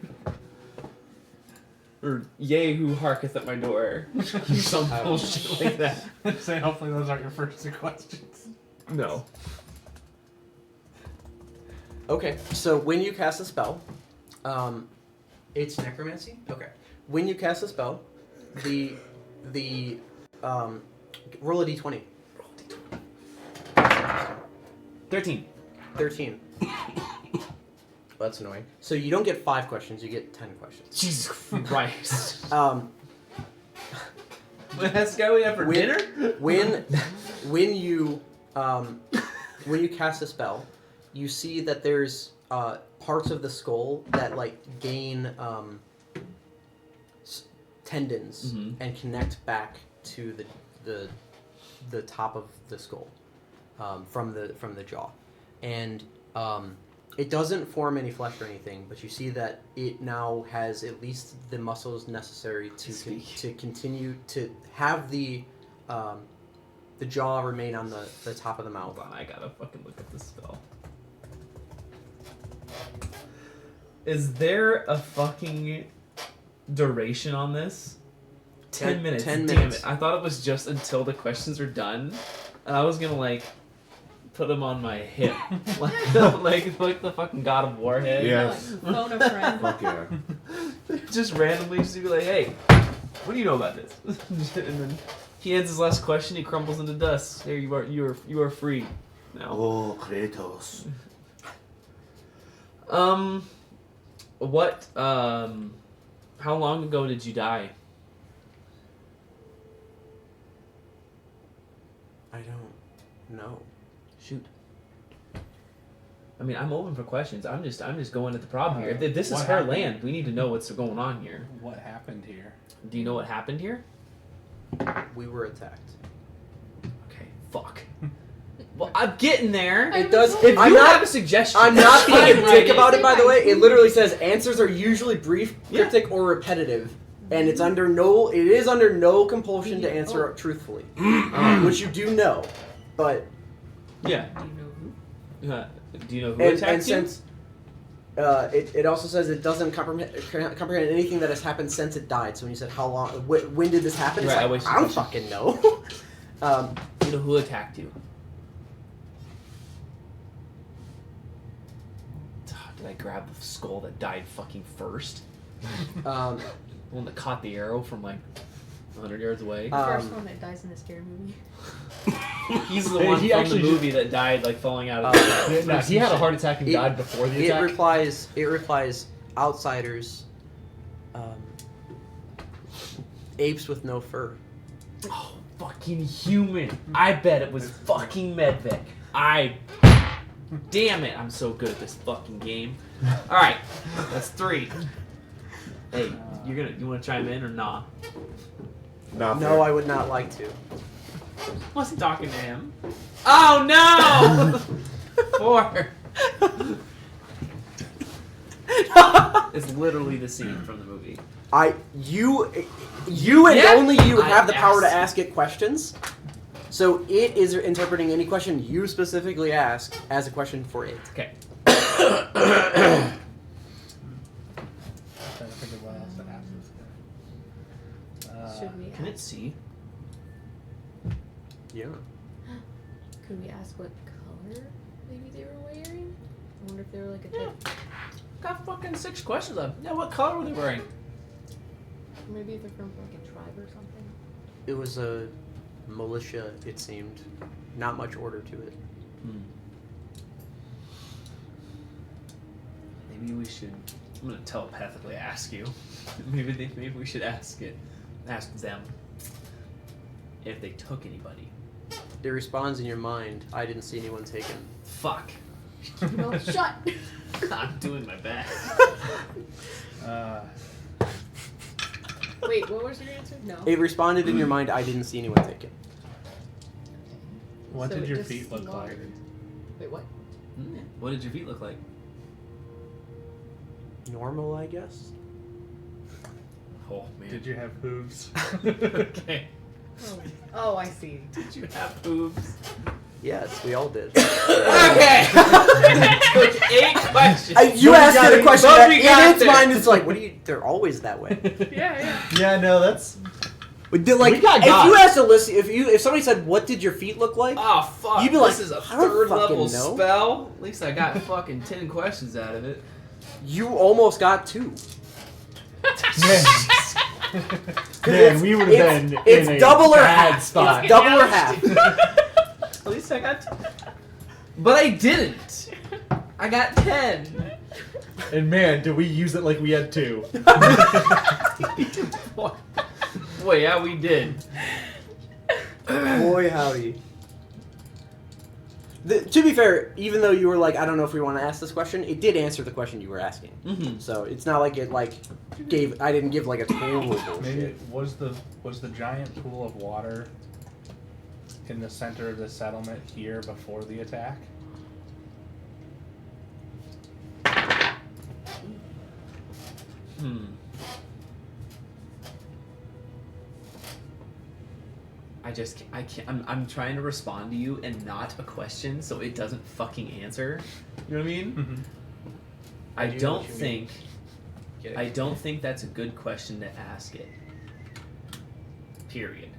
Or yea, who harketh at my door? Some bullshit like that. Say hopefully those aren't your first two questions. No. Okay. So when you cast a spell, it's necromancy. Okay. When you cast a spell, the roll a d20. 13. 13. That's annoying. So you don't get 5 questions, you get 10 questions. Jesus Christ. That's guy we have for dinner? When you cast a spell, you see that there's parts of the skull that like gain tendons and connect back to the top of the skull from the jaw, and it doesn't form any flesh or anything, but you see that it now has at least the muscles necessary to continue to have the jaw remain on the top of the mouth. Hold on, I gotta fucking look at this spell. Is there a fucking duration on this? 10 minutes. 10 Damn minutes. it. I thought it was just until the questions are done. And I was gonna like put them on my hip. like the fucking God of War head. Yes. Like, phone a friend. Fuck yeah. Just randomly just be like, hey, what do you know about this? And then he ends his last question, he crumbles into dust. There you are free. Now. Oh, Kratos. How long ago did you die? I don't know. Shoot. I mean, I'm open for questions. I'm just going at the problem here. If this is What her happened? land, we need to know what's going on here. What happened here? Do you know what happened here? We were attacked. Okay, fuck. Well, I'm getting there. I It does. was If I'm you not. have a suggestion, I'm not being a fine. dick about it, by the way. It Say literally says answers are usually brief, cryptic, or repetitive, and it's under no. It is under no compulsion to answer truthfully, which you do know. But Yeah. Do you know who? Do you know who and attacked you? since It also says it doesn't comprehend anything that has happened since it died. So when you said how long, when did this happen? It's Right, I like, wish you I don't could- fucking know. You know who attacked you? Did I grab the skull that died fucking first? um, The one that caught the arrow from like 100 yards away? The first one that dies in a scary movie. He's the Hey, one he from actually the movie that died like falling out of the No, he had a heart attack and It- died before the it attack. replies outsiders, apes with no fur. Oh, fucking human. I bet it was fucking Medved. Damn it, I'm so good at this fucking game. Alright, that's 3. Hey, you wanna chime in or nah? Not No, fair. I would not like to. Wasn't talking to him. Oh no! 4. It's literally the scene from the movie. You and Yeah. only you I have the power to asked. ask it questions. So it is interpreting any question you specifically ask as a question for it. Okay. I'm trying to think of what else to ask this guy. Should we Can it ask? see? Yeah. Could we ask what color maybe they were wearing? I wonder if they were like a type. Got fucking 6 questions left. Yeah, what color were they wearing? Maybe they're from like a tribe or something. It was a militia, it seemed. Not much order to it. Maybe we should. I'm gonna telepathically ask you. maybe we should ask them if they took anybody. It responds in your mind, I didn't see anyone taken. Fuck. No, shut. I'm doing my best. Wait, what was your answer? No. It responded in your mind, I didn't see anyone taken. What So did it your just feet look like? slaughtered. Wait, what? What did your feet look like? Normal, I guess? Oh man. Did you have hooves? Okay. Oh, I see. Did you have boobs? Yes, we all did. Okay. Took 8 questions. You asked got it a it. question But that we in got its there. mind it's like, what do you, they're always that way. Yeah, yeah. Yeah, no, that's. Like, if got you asked Alyssa, if somebody said, what did your feet look like? Oh fuck! You'd be like, this is a I don't 3rd fucking level know. spell. At least I got fucking 10 questions out of it. You almost got 2. Man, we would have been It's in a double or bad half. spot. It's double or half. At least I got 2. But I didn't. I got 10. And man, did we use it like we had 2. Boy, yeah, we did. Boy, howdy. To be fair, even though you were like, I don't know if we want to ask this question, it did answer the question you were asking. Mm-hmm. So it's not like it I didn't give like a total bullshit. Maybe was the giant pool of water in the center of the settlement here before the attack? I can't. I'm trying to respond to you and not a question, so it doesn't fucking answer. You know what I mean? I do know don't what you think. Get it? I don't think that's a good question to ask it. Period.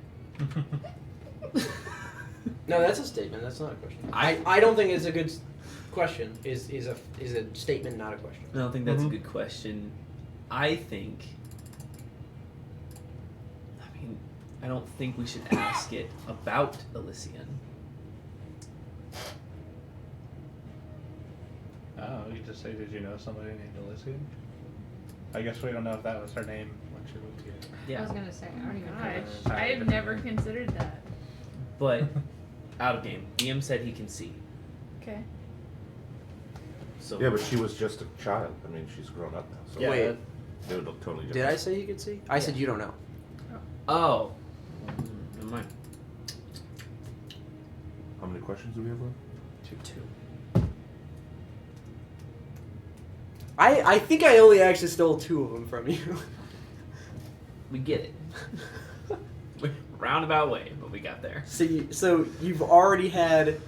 No, that's a statement. That's not a question. I don't think it's a good question. Is a statement, not a question. I don't think that's Mhm. a good question. I think. I don't think we should ask it about Elysian. Oh, you just say, did you know somebody named Elysian? I guess we don't know if that was her name when she moved here. I Yeah, was gonna say, I don't even know. Gosh, I have never considered that. but out of game. DM said he can see. Okay. So Yeah, but she was just a child. I mean, she's grown up now, so Yeah, Wait. it would look totally different. Did I say you could see? I said you don't know. Oh. Never mind. How many questions do we have left? 2. I think I only actually stole 2 of them from you. We get it. Roundabout way, but we got there. So you've already had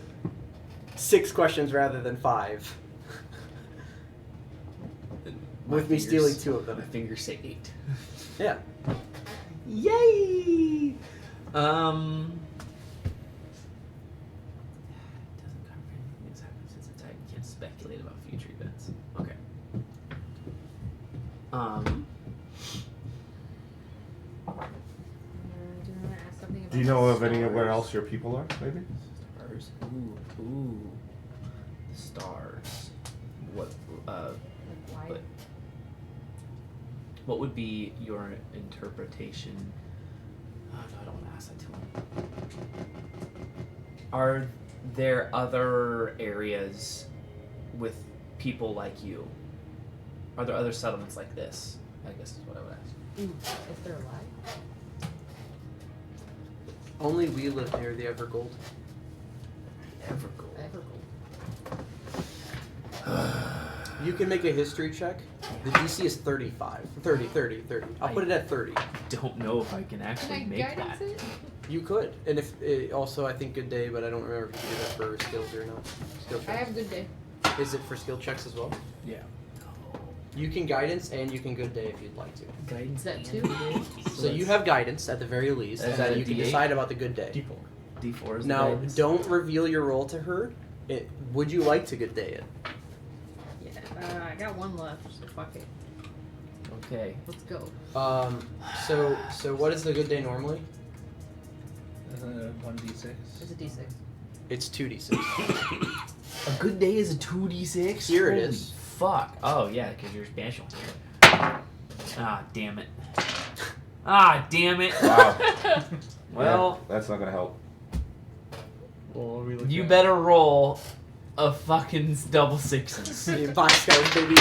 6 questions rather than 5. with me stealing 2 of My them. fingers say 8. Yeah. Yay! Doesn't cover anything that's happened since the time. You can't speculate about future events. Okay. Do you want to ask something about Do you know of stars? anywhere else your people are? Maybe. Stars. Ooh. The stars. What? Like, why? But- What would be your interpretation? Oh, no, I don't want to ask that to him. Are there other areas with people like you? Are there other settlements like this? I guess is what I would ask. Ooh, if they're alive. Only we live near the Evergold. Evergold. Evergold. You can make a history check. The DC is 35. 30. I'll put it at 30. Don't know if I can actually Can I make guidance that. it? You could. And if also, I think good day, but I don't remember if you do that for skills or not. Skill I checks. have good day. Is it for skill checks as well? Yeah. You can guidance and you can good day if you'd like to. Guidance Is that and 2? good. So you have guidance at the very least, Is and that then a you can D8? decide about the good day. D4. D4 is the Now, guidance. don't reveal your roll to her. Would you like to good day it? Yeah. I got 1 left, so fuck it. Okay. Let's go. So what is the good day normally? 1d6. It's a d6. It's 2d6. A good day is a 2d6? Here it Holy is. Fuck. Oh, yeah, because you're special. Ah, damn it. Ah, damn it. Wow. Well, Yeah, that's not gonna help. Well, what are we looking you at? better roll a fucking double sixes. Black Scout, baby.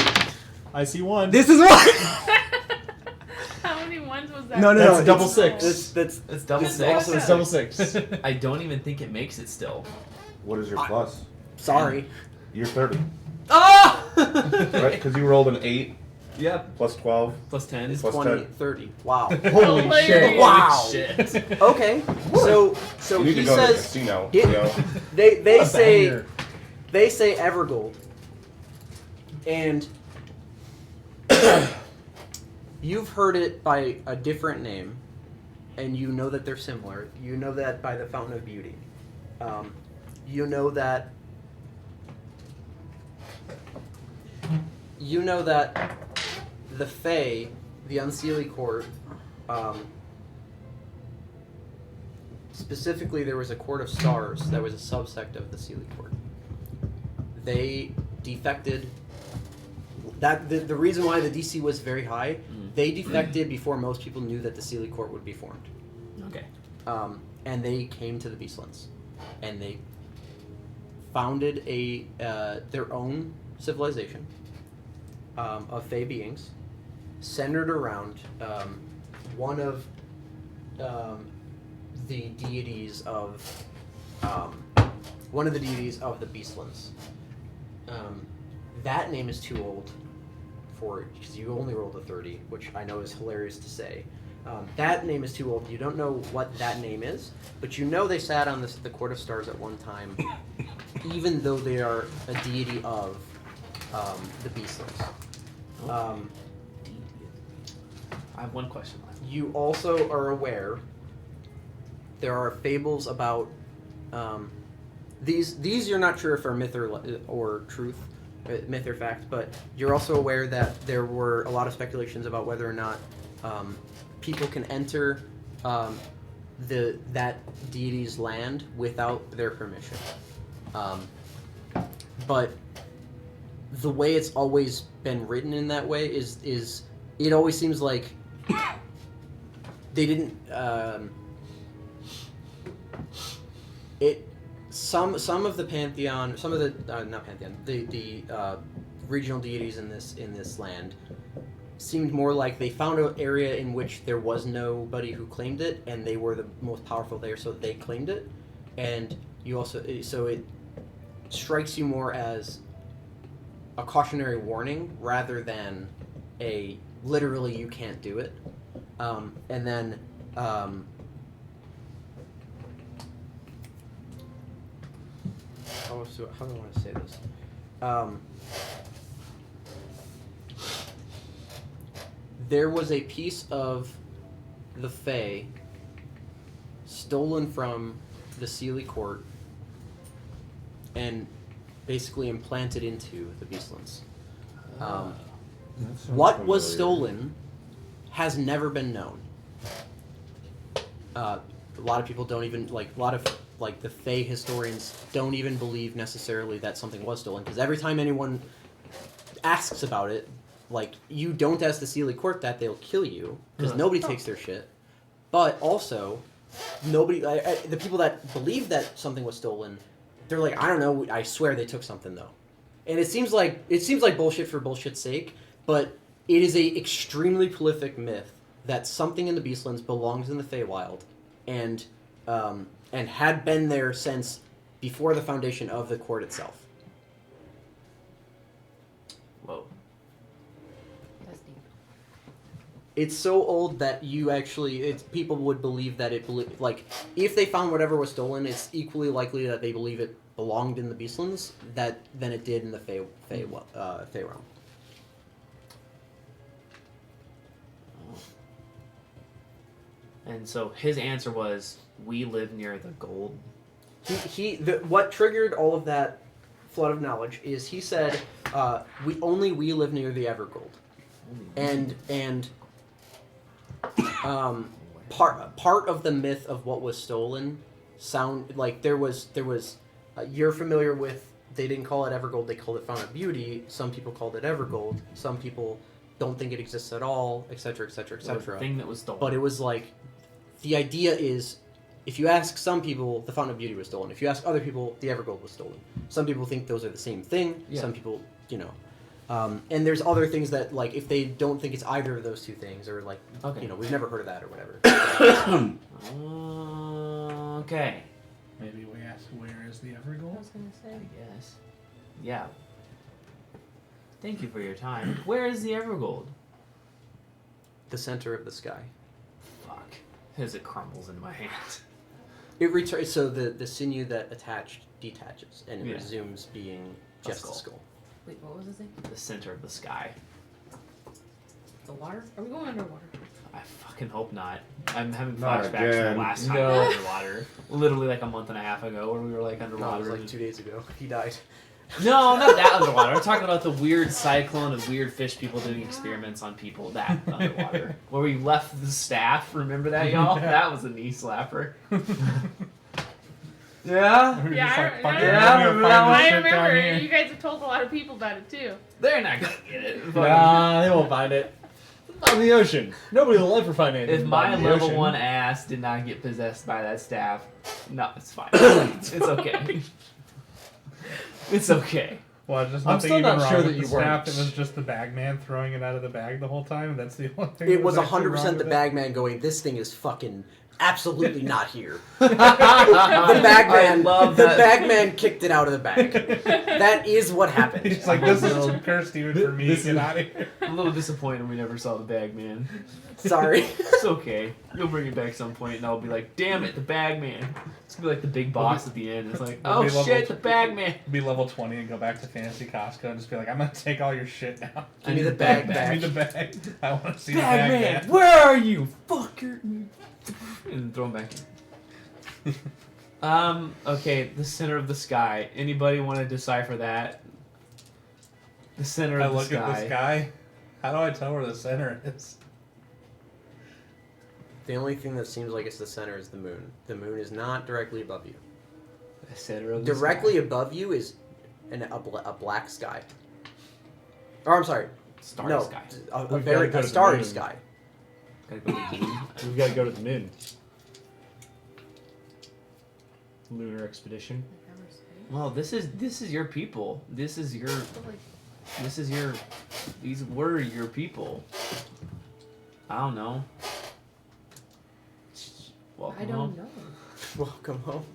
I see 1. This is what. How many ones was that? No, That's it's- double six. That's It's double This is six. also It's double 6. I don't even think it makes it still. What is your plus? sorry. You're 30, Ah! right? Because you rolled an 8 Yep. plus 12. Plus 10. It's Plus 20, 10. 30. Wow. Holy Hilarious. shit. Wow. Shit. Okay. So You need he to go to the says casino. he- You know? they A say banger. they say Evergold, and you've heard it by a different name, and you know that they're similar. You know that by the Fountain of Beauty. You know that. You know that the Fae, the Unseelie Court, specifically there was a Court of Stars that was a subsect of the Seelie Court. They defected. That the reason why the DC was very high, they defected before most people knew that the Seelie Court would be formed. Okay. And they came to the Beastlands, and they founded their own civilization of Fae beings, centered around one of the deities of the Beastlands. That name is too old for because you only rolled a 30, which I know is hilarious to say. That name is too old. You don't know what that name is, but you know they sat on the Court of Stars at one time, even though they are a deity of the Beastlands. I have one question left. You also are aware there are fables about these you're not sure if are myth or truth, myth or fact, but you're also aware that there were a lot of speculations about whether or not people can enter that deity's land without their permission. But the way it's always been written in that way is it always seems like they didn't some of the pantheon, some of the not pantheon, the regional deities in this land seemed more like they found an area in which there was nobody who claimed it, and they were the most powerful there, so they claimed it. And you also so it strikes you more as a cautionary warning rather than a literally you can't do it. And then how do I want to say this? there was a piece of the Fae stolen from the Sealy Court and basically implanted into the Beastlands. What was stolen has never been known. A lot of people don't even a lot of the Fae historians don't even believe necessarily that something was stolen, because every time anyone asks about it, you don't ask the Sealy Court that, they'll kill you because nobody takes their shit. But also, nobody the people that believe that something was stolen, they're like, I don't know, I swear they took something though. And it seems like bullshit for bullshit's sake, but it is a extremely prolific myth that something in the Beastlands belongs in the Feywild, and had been there since before the foundation of the court itself. Whoa. That's deep. It's so old that people would believe that if they found whatever was stolen, it's equally likely that they believe it belonged in the Beastlands than it did in the Fey realm. And so his answer was, we live near the gold. What triggered all of that flood of knowledge is he said, we live near the Evergold. And part of the myth of what was stolen sound like there was you're familiar with, they didn't call it Evergold, they called it Fountain of Beauty. Some people called it Evergold. Some people don't think it exists at all, etc., etc., etc. Thing that was stolen. But it was the idea is, if you ask some people, the Fountain of Beauty was stolen. If you ask other people, the Evergold was stolen. Some people think those are the same thing. Yeah. Some people, and there's other things that, if they don't think it's either of those two things, or we've never heard of that or whatever. Okay. Maybe we ask, where is the I Evergold? was gonna I say. guess. Yeah. Thank you for your time. Where is the Evergold? The center of the sky. Fuck. As it crumbles in my hand. It returns, so the sinew that attached detaches, and it Yeah. resumes being A just skull. a skull. Wait, what was his name? The center of the sky. The water? Are we going underwater? I fucking hope not. I'm having Not flashbacks to again. the last time we were underwater. Literally a month and a half ago where we were No, it underwater. was 2 days ago. He died. No, not that underwater. I'm talking about the weird cyclone of weird fish people doing experiments on people. That underwater. Where we left the staff. Remember that, y'all? That was a knee slapper. Yeah? We're Yeah, just I- like, fuck it, yeah, we're remember gonna that find one? this I shit down remember here. you guys have told a lot of people about it too. They're not gonna get it. Nah, they won't find it. It's on the ocean. Nobody will ever find it. If my on the level ocean. 1 ass did not get possessed by that staff, no, it's fine. It's okay. It's okay. Well, just I'm nothing still even not wrong sure with that the you staff. weren't. It was just the bagman throwing it out of the bag the whole time. That's the only thing. It that was actually wrong 100% the with it. bagman going, this thing is fucking absolutely not here. The The bagman, love the that. bagman kicked it out of the bag. That is what happened. He's like, this is cursed even for me. Get out of here. I'm a little disappointed we never saw the bag man. Sorry. It's okay. You'll bring it back some point, and I'll be like, "Damn it, the bag man!" It's gonna be like the big boss at the end. It's like, We'll "Oh be level shit, the bag man!" Be level 20 and go back to Fantasy Costco and just be like, I'm gonna take all your shit now. Give me the bag Give back. me the bag. I want to see Bag the bag man, back. where are you, fucker? And throw him back in. Okay, the center of the sky. Anybody want to decipher that? The center I of the look sky. at the sky. How do I tell where the center is? The only thing that seems like it's the center is the moon. The moon is not directly above you. The center of the Directly sky. above you is a black sky. Or I'm sorry, Starry no, sky. a We've very gotta go to the starry moon. sky. Gotta go to the moon. We've got to go to the moon. Lunar expedition. Like outer space? Well, this is your people. This is your. But like, These were your people. I don't know. Welcome I home. don't know. Welcome home.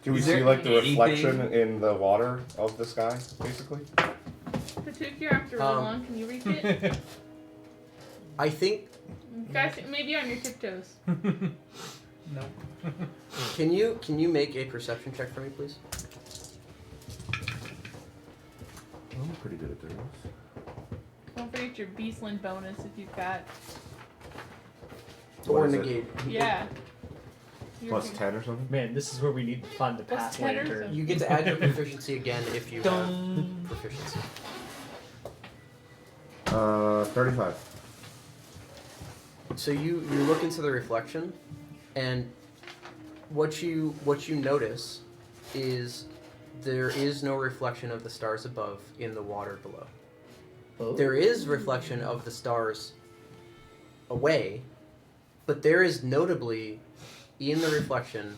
Do we Is see there like the anything- reflection in the water of the sky, basically? Patuk, you're after really long. Can you reach it? I think. Guys, maybe on your tiptoes. No. Can you make a perception check for me, please? I'm pretty good at this. Well, forget your Beastland bonus if you've got. What Or is it? negate. Yeah. Your Plus 10 or something? Man, this is where we need to find the Plus pathway 10 or turn. something. You get to add your proficiency again if you have Dum. proficiency. 35. So you look into the reflection, and what you notice is there is no reflection of the stars above in the water below. Oh. There is reflection of the stars away, but there is notably in the reflection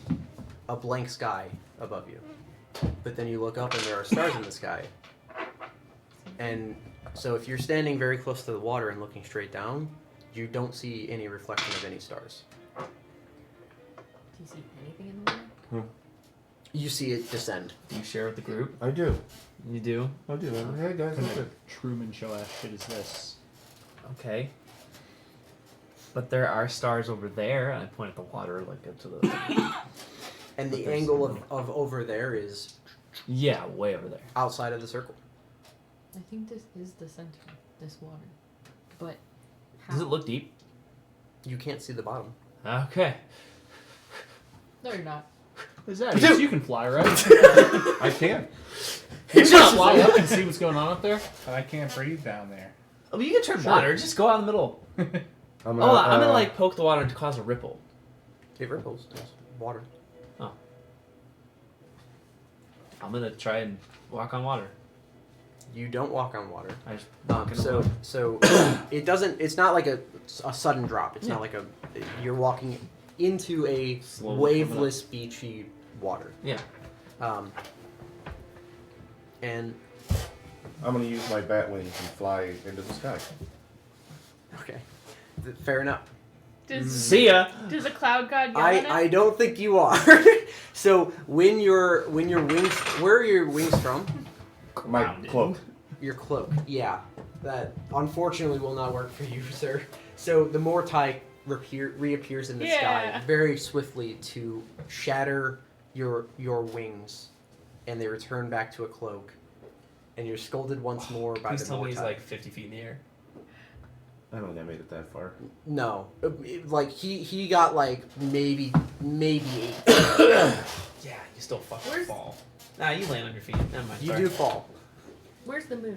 a blank sky above you. But then you look up and there are stars in the sky. And so if you're standing very close to the water and looking straight down, you don't see any reflection of any stars. Do you see anything in the water? You see it descend. Do you share with the group? I do. You do? I do. Hey guys, What look kind at of Truman Show ass shit is this? Okay. But there are stars over there, and I point at the water, like up to the. And But the there's angle no- of over there is Yeah, way over there. outside of the circle. I think this is the center, this water. But how? Does it look deep? You can't see the bottom. Okay. No, you're not. Is that it? You can fly, right? I can. You can fly up and see what's going on up there. But I can't breathe down there. Oh, you can turn water. Just go out in the middle. I'm I'm gonna like poke the water to cause a ripple. It ripples. It's water. I'm gonna try and walk on water. You don't walk on water. I just walk in the water. So it doesn't. It's not like a sudden drop. It's not like a. You're walking into a Slowly coming waveless, beachy water. Yeah. And I'm gonna use my bat wings and fly into the sky. okay, fair enough. Does See ya. does a cloud god yell at it? I don't think you are. So when your wings, where are your wings from? My Grounded. cloak. Your cloak. Yeah, that unfortunately will not work for you, sir. So the Mortai reappears in the sky Yeah. very swiftly to shatter your wings, and they return back to a cloak, and you're scolded once more by Please the tell me he's Mortai. like 50 feet in the air. I don't think I made it that far. No, like he got like maybe 8. Yeah, you still fucking Where's- fall. Nah, you land on your feet. Never mind. You sorry. do fall. Where's the moon?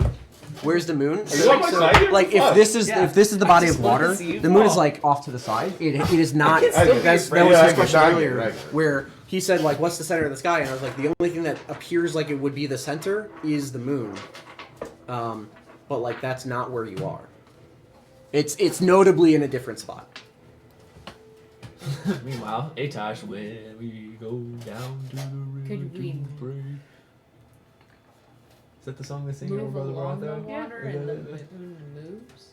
Where's the moon? So much lighter? Like if Fuck. this is Yeah. if this is the I body just of wanted to water, see you the moon is fall. like off to the side. It is not. can still be That was afraid. his Yeah, I question can earlier, right. where he said like, "What's the center of the sky?" And I was like, "The only thing that appears like it would be the center is the moon." But like that's not where you are. It's notably in a different spot. Meanwhile, Atash, when we go down to the river Could we to pray. Is that the song they sing Move over along the Brother? water and the moon moves?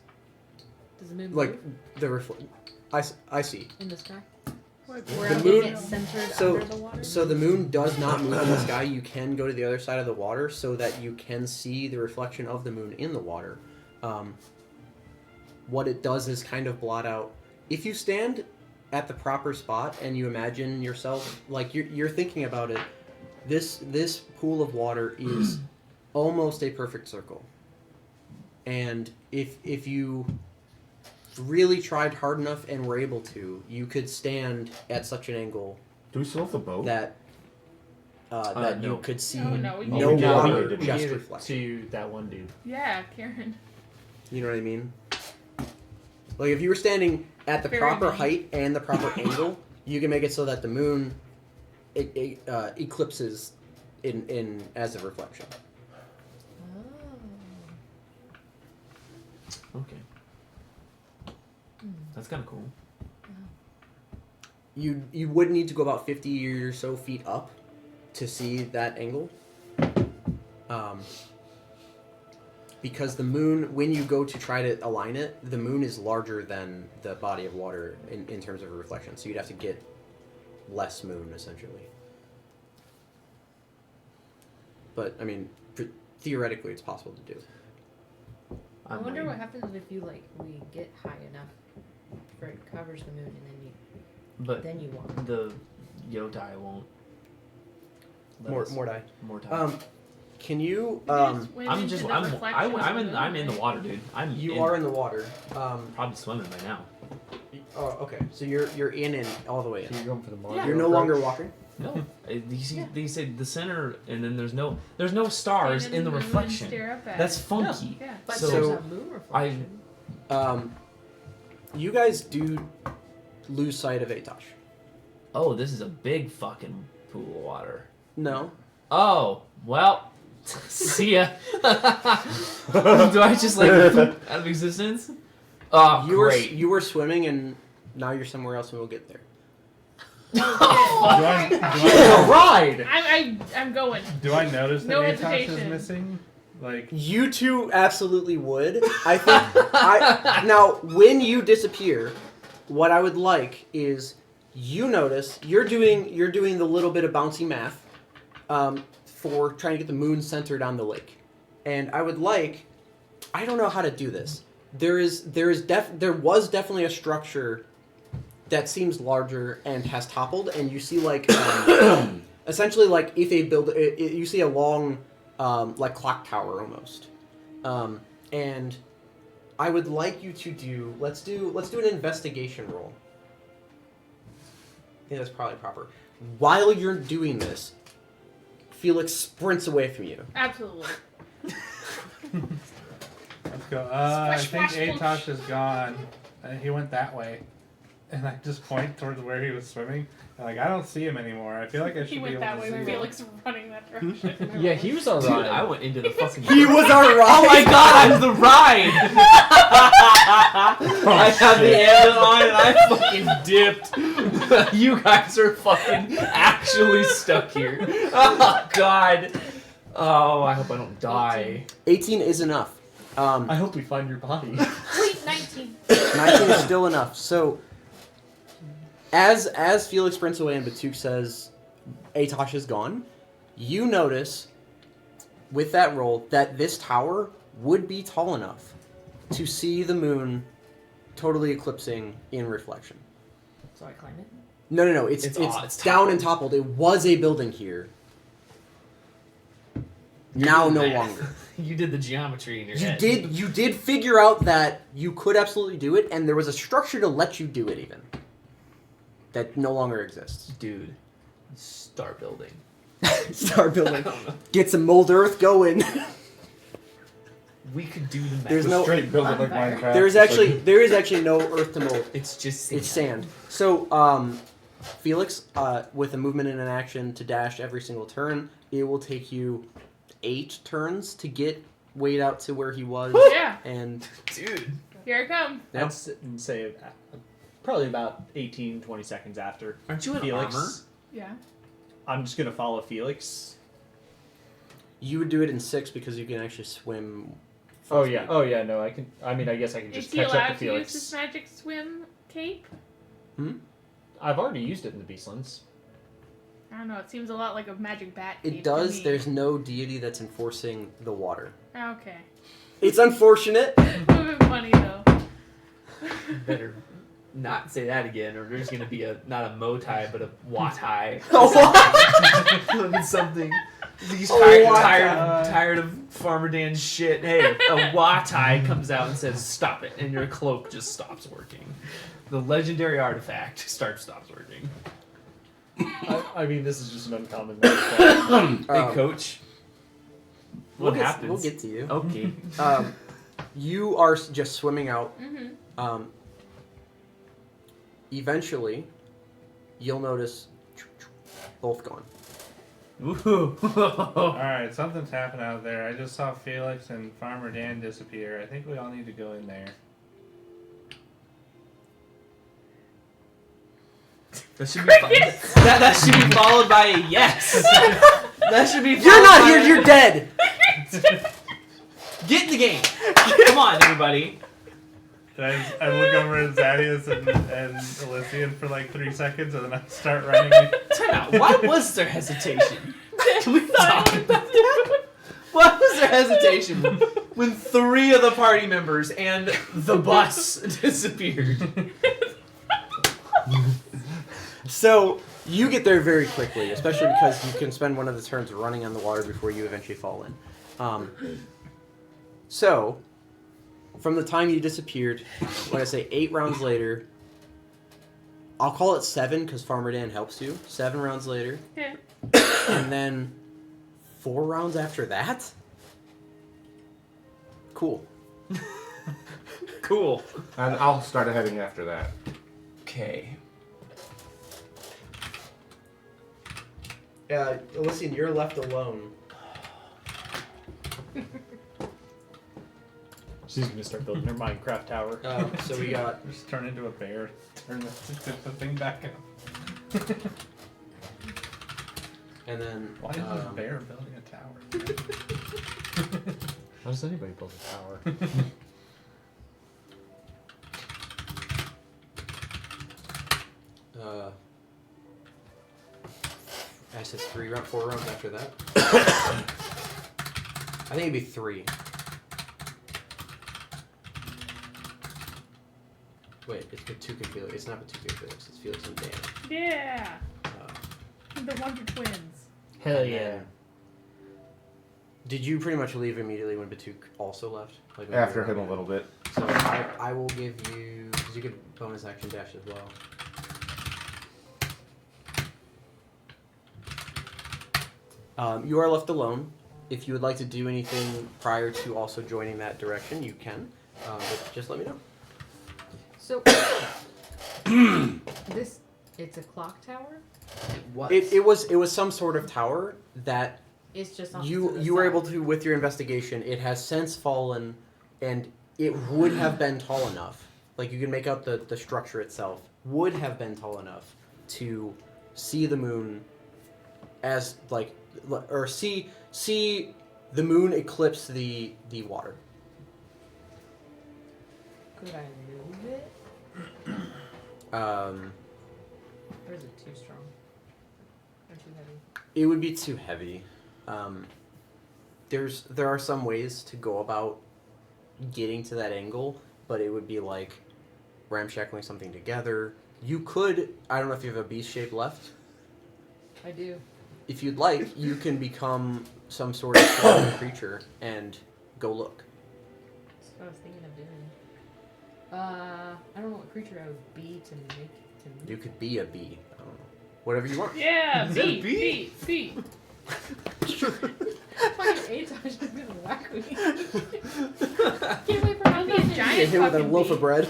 Does the moon Like move I see. in the sky? Where The I'm moon- getting Get centered So- under the water? So the moon does not move in the sky. You can go to the other side of the water so that you can see the reflection of the moon in the water. What it does is kind of blot out. If you stand at the proper spot and you imagine yourself like you're thinking about it, this pool of water is almost a perfect circle. And if you really tried hard enough and were able to, you could stand at such an angle Do we still have the boat? that that no. you could see Oh, no, we no gave it- water, we just gave it reflection. to that one dude. Yeah, Karen. You know what I mean? Like if you were standing at the Very proper nice. height and the proper angle, you can make it so that the moon eclipses in as a reflection. Oh. Okay. That's kind of cool. You would need to go about 50 or so feet up to see that angle. Because the moon, when you go to try to align it, the moon is larger than the body of water in terms of a reflection. So you'd have to get less moon, essentially. But, I mean, theoretically, it's possible to do. I I'm wonder waiting. what happens if you we get high enough where it covers the moon and But then you walk. the Yotai won't. let More us- die. More time. Can you? I'm in the water, dude. You are in the water. Probably swimming by now. Oh, okay. So you're in and all the way in. So you're going for the Mario. You're no longer walking. No, you see, they say the center, and then there's no stars in the reflection. That's funky. Yeah. But So, there's a moon reflection. You guys do lose sight of Atosh. Oh, this is a big fucking pool of water. No. Oh, well, see ya. Do I just like poop out of existence? Oh, great. You were swimming and now you're somewhere else and we'll get there. Do I Ride! I'm going. do I notice that No Atosh is hesitation. missing? Like, You two absolutely would. I think. Now, when you disappear, what I would like is you notice you're doing the little bit of bouncy math for trying to get the moon centered on the lake, and I would like. I don't know how to do this. There was definitely a structure that seems larger and has toppled, and you see like essentially like if a you see a long like clock tower almost, and I would like you to do let's do an investigation roll. I think that's probably proper. While you're doing this, Felix sprints away from you. Absolutely. let's go. I think Splash, splash. Atosh is gone. He went that way. And I just point towards where he was swimming. Like, I don't see him anymore. I feel like I should He be went able that to way. see him. Felix running that direction. Yeah, he was Dude, alright. I went into the fucking. He was our Oh ride. my god, I'm the ride! I have the ambulance on and I fucking dipped. You guys are fucking actually stuck here. Oh god. Oh, I hope I don't die. 18 is enough. I hope we find your body. Wait, 19. 19 is still enough. So, as Felix sprints away and Batuk says, Atosh is gone, you notice, with that roll, that this tower would be tall enough to see the moon totally eclipsing in reflection. So I climb it? No. It's It's down toppled. and toppled. It was a building here. Now no longer. You did the geometry in your head. You did figure out that you could absolutely do it, and there was a structure to let you do it even. That no longer exists. Dude, start building. Start building. Get some mold earth going. We could do the math. There's no Straight build it like Minecraft. there is actually no earth to mold. It's just sand. It's sand. So, Felix, with a movement and an action to dash every single turn, it will take you 8 turns to get Wade out to where he was. Yeah. And Dude. Here I come. Yep. I'd sit and say probably about 18, 20 seconds after. Aren't you in Felix. armor? Yeah. I'm just going to follow Felix. you would do it in 6 because you can actually swim. Oh yeah, no, I can. I mean, I guess I can just Is he catch up allowed to to use Felix. his magic swim cape? I've already used it in the Beastlands. I don't know. It seems a lot like a magic bat cape. It does. To me. There's no deity that's enforcing the water. Okay. It's unfortunate. It would have been funny though. Better not say that again, or there's gonna be not a motai, but a watai. It's something. He's tired of Farmer Dan's shit. Hey, a watai comes out and says, "Stop it," and your cloak just stops working. The legendary artifact stops working. I mean, this is just an uncommon. Hey, coach. What happens? We'll get to you. Okay. You are just swimming out. Mm-hmm. Eventually, you'll notice both gone. Alright, something's happened out there. I just saw Felix and Farmer Dan disappear. I think we all need to go in there. That should be that should be followed by a yes. That should be. You're not followed here. by You're dead. Get in the game. Come on, everybody. I look over at Zadius and Elysian for like 3 seconds and then I start running. Time out. Why was there hesitation? Can we talk about that? Why was there hesitation when 3 of the party members and the bus disappeared? So You get there very quickly, especially because you can spend one of the turns running on the water before you eventually fall in. So, from the time you disappeared, when I say 8 rounds later, I'll call it 7 because Farmer Dan helps you. 7 rounds later. Yeah. And then 4 rounds after that? Cool. Cool. And I'll start heading after that. Okay. Listen, you're left alone. She's gonna start building her Minecraft tower. So we got... Just turn into a bear. Turn the thing back up. And then... Why is this bear building a tower? How does anybody build a tower? I said 4 rounds after that. I think it'd be 3. Wait, it's Batuka Felix. It's not Batuka Felix. It's Felix and Dan. Yeah. The Wonder Twins. Hell And yeah. then- Did you pretty much leave immediately when Batuk also left? Like when After you were him a on little bit. So I will give you... Because you get bonus action dash as well. You are left alone. If you would like to do anything prior to also joining that direction, you can. But just let me know. So, it's a clock tower? What? It was some sort of tower that It's just on you were able to, with your investigation, it has since fallen, and it would have been tall enough. Like, you can make out the structure itself. Would have been tall enough to see the moon as, like, or see the moon eclipse the water. Could I move it? Or is it too strong? Or too heavy? It would be too heavy. There are some ways to go about getting to that angle, but it would be like ramshackling something together. You could, I don't know if you have a beast shape left. I do. If you'd like, you can become some sort of flying creature and go look. That's what I was thinking of doing. I don't know what creature I would be to make it to move. You could be a bee. I don't know. Whatever you want. Yeah, Is that a B, bee? B, B. Fucking Atosh is gonna whack me. Can't wait for I'll be a nothing. giant Get hit with a fucking loaf bee. of bread.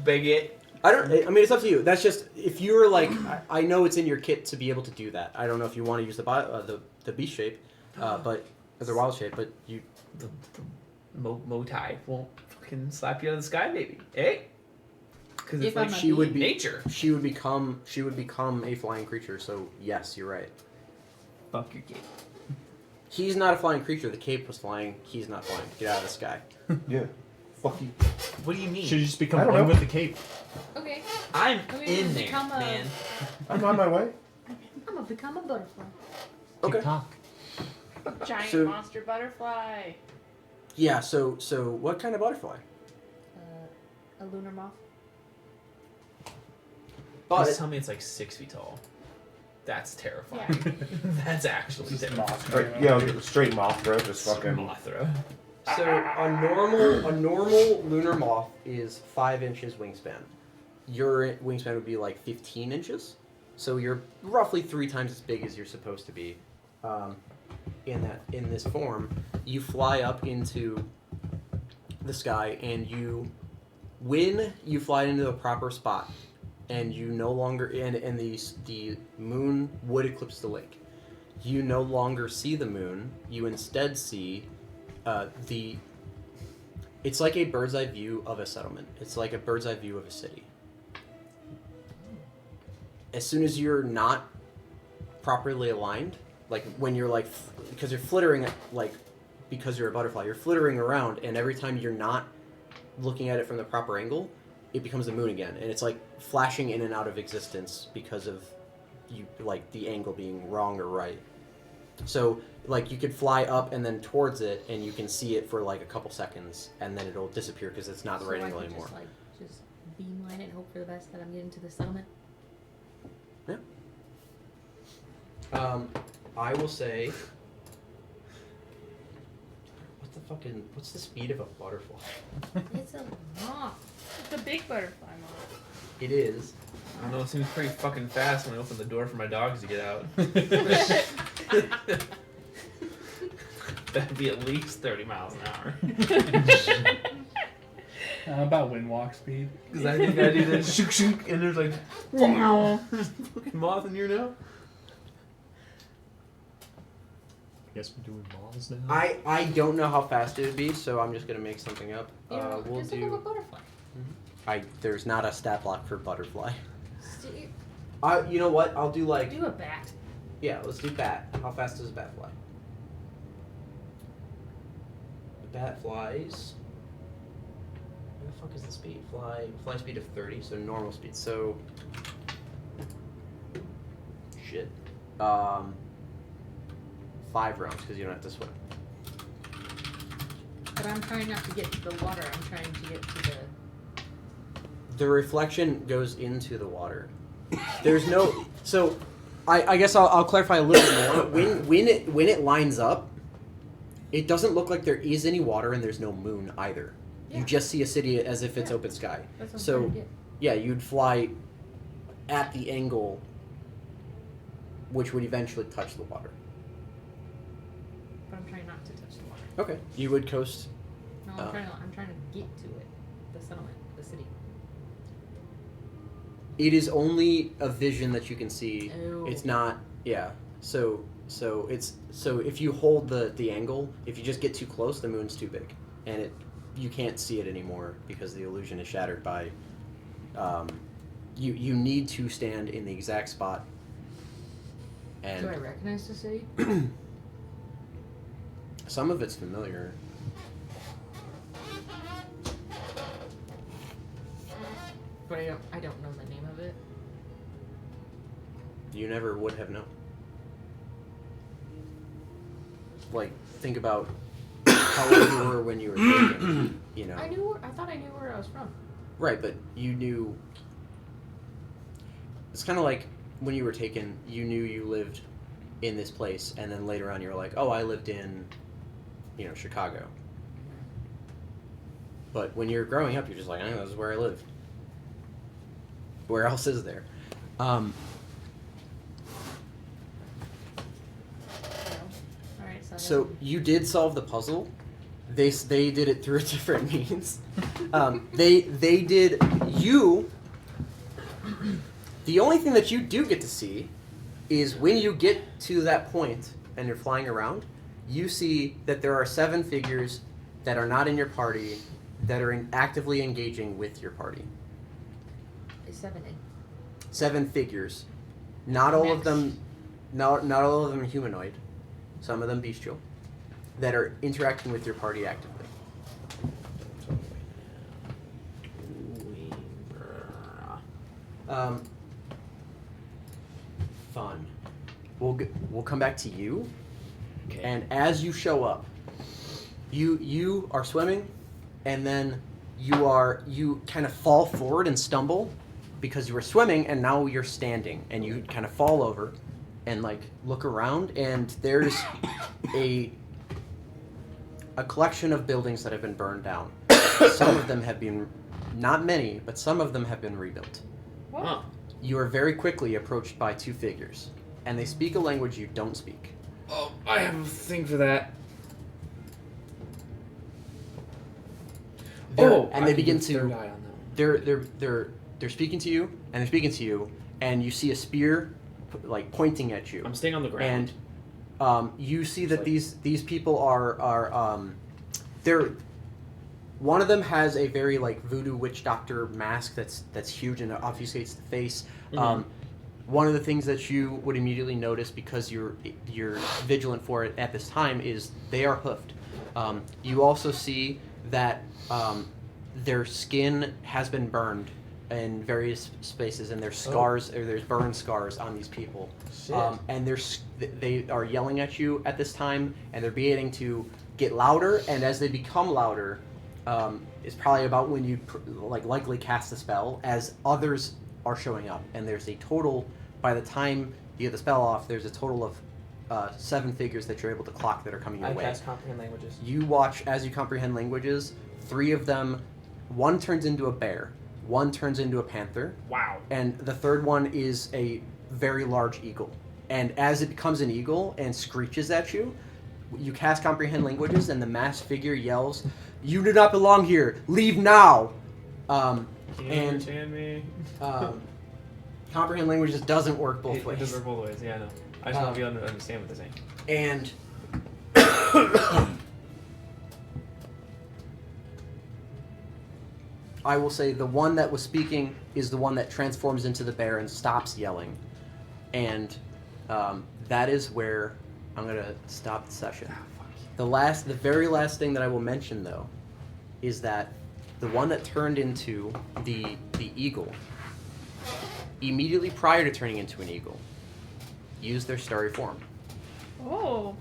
Baguette. I mean, it's up to you. That's just if you're like, I know it's in your kit to be able to do that. I don't know if you want to use the beast shape, but or the wild shape, but you. The Motai won't fucking slap you out of the sky, maybe. Eh? Because it's If like I'm a She would be nature. She would become a flying creature. So yes, you're right. Fuck your game. He's not a flying creature. The cape was flying. He's not flying. Get out of the sky. Yeah. Fuck you. What do you mean? Should just become I don't one know. with the cape. Okay, I'm I mean, in there, become a- man. I'm on my way. I'm gonna become a butterfly. Okay. TikTok. Giant So- monster butterfly. Yeah. So what kind of butterfly? A lunar moth. But Please tell me it's like 6 feet tall. That's terrifying. That's actually Just terrifying. Mothra. Yeah, straight Mothra, just fucking. Mothra. so a normal lunar moth is 5 inches wingspan. Your wingspan would be like 15 inches. So you're roughly 3 times as big as you're supposed to be. In this form, you fly up into the sky, and when you fly into the proper spot, and you no longer and the moon would eclipse the lake. You no longer see the moon. You instead see it's like a bird's eye view of a settlement. It's like a bird's eye view of a city. As soon as you're not properly aligned, like when you're like, because you're flittering, like because you're a butterfly, you're flittering around, and every time you're not looking at it from the proper angle, it becomes the moon again, and it's like flashing in and out of existence because of you, like the angle being wrong or right. So like you could fly up and then towards it, and you can see it for like a couple seconds, and then it'll disappear because it's not the right So I angle could anymore. Just beamline it and hope for the best that I'm getting to the settlement. Yeah. I will say. What's the speed of a butterfly? It's a moth. It's a big butterfly moth. It is. I don't know, it seems pretty fucking fast when I open the door for my dogs to get out. That'd be at least 30 miles an hour. About windwalk speed. Because I think I do this shook shook, and there's like, wow, there's a fucking moth in here now. Guess we're doing balls now. I don't know how fast it would be, so I'm just gonna make something up. We'll just look up a do. butterfly. There's not a stat block for butterfly. See, You know what? I'll do like. Do a bat. Yeah, let's do bat. How fast does a bat fly? The bat flies. Where the fuck is the speed? Fly speed of 30, so normal speed. So. Shit. 5 rounds because you don't have to swim. but I'm trying not to get to the water. I'm trying to get to the. The reflection goes into the water. There's no. So, I guess I'll clarify a little bit more. When it lines up, it doesn't look like there is any water and there's no moon either. Yeah. You just see a city as if it's Yeah. open sky. That's what I'm So, trying to get. yeah, you'd fly at the angle which would eventually touch the water. But I'm trying not to touch the water. Okay. You would coast. No, I'm trying to get to it. The settlement, the city. It is only a vision that you can see. Oh. It's not. Yeah. So if you hold the angle, if you just get too close, the moon's too big, and you can't see it anymore because the illusion is shattered by. You need to stand in the exact spot. And Do I recognize the city? some of it's familiar. But I don't know the name of it. You never would have known. Like, think about how old you were when you were taken. You know. I thought I knew where I was from. Right, but you knew. It's kind of like when you were taken, you knew you lived in this place, and then later on you were like, oh, I lived in, Chicago. But when you're growing up, you're just like, I know, this is where I live. Where else is there? Alright, So you did solve the puzzle. They did it through different means. They did you. The only thing that you do get to see is when you get to that point and you're flying around, you see that there are 7 figures that are not in your party that are actively engaging with your party. Is 7 in? 7 figures. Not all of Mix. them. Not all of them humanoid. Some of them bestial. That are interacting with your party actively. Fun. We'll come back to you. Okay. And as you show up, you are swimming, and then you kind of fall forward and stumble because you were swimming, and now you're standing, and you kind of fall over, and like look around, and there's a collection of buildings that have been burned down. Some of them have been, not many, but some of them have been rebuilt. Huh. You are very quickly approached by 2 figures, and they speak a language you don't speak. Oh, I have a thing for that. And they begin to. Third eye on that one. They're speaking to you, and they're speaking to you, and you see a spear, like pointing at you. I'm staying on the ground. And you see that these people are they're. One of them has a very like voodoo witch doctor mask that's huge and obfuscates the face. Mhm. One of the things that you would immediately notice because you're vigilant for it at this time is they are hoofed. You also see that their skin has been burned in various spaces, and there's scars or there's burn scars on these people. Shit. And they are yelling at you at this time, and they're beginning to get louder. And as they become louder, is probably about when you likely cast a spell, as others are showing up, and there's a total. By the time you get the spell off, there's a total of 7 figures that you're able to clock that are coming your I way. cast comprehend languages. You watch as you comprehend languages. 3 of them, one turns into a bear, one turns into a panther, Wow. and the third one is a very large eagle. And as it becomes an eagle and screeches at you, you cast comprehend languages, and the masked figure yells, "You do not belong here! Leave now!" Can you And- understand me? Comprehend languages doesn't work both It ways. does work both ways. Yeah, I know. I just want to be able to understand what they're saying. And I will say the one that was speaking is the one that transforms into the bear and stops yelling. And that is where I'm going to stop the session. The very last thing that I will mention, though, is that the one that turned into the eagle, immediately prior to turning into an eagle, used their starry form. Oh.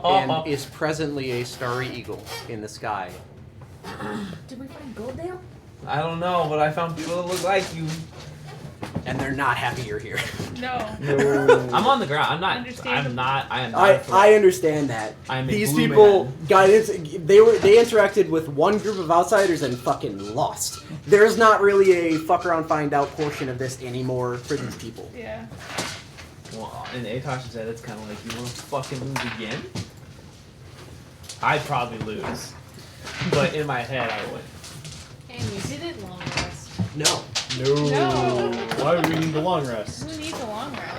And is presently a starry eagle in the sky. Did we find Goldale? I don't know, but I found people that look like you. And they're not happy you're here. No. I'm on the ground. I'm not. Understandable. I am not. a threat. I understand that. I'm a These blue people man. they interacted with one group of outsiders and fucking lost. There's not really a fuck around find out portion of this anymore for these people. Yeah. Well, and Atosh said it's kind of like, you want to fucking lose again? I'd probably lose, but in my head I would. And you did it long rest. No. No. No. Why would we need the long rest? Who needs a long rest?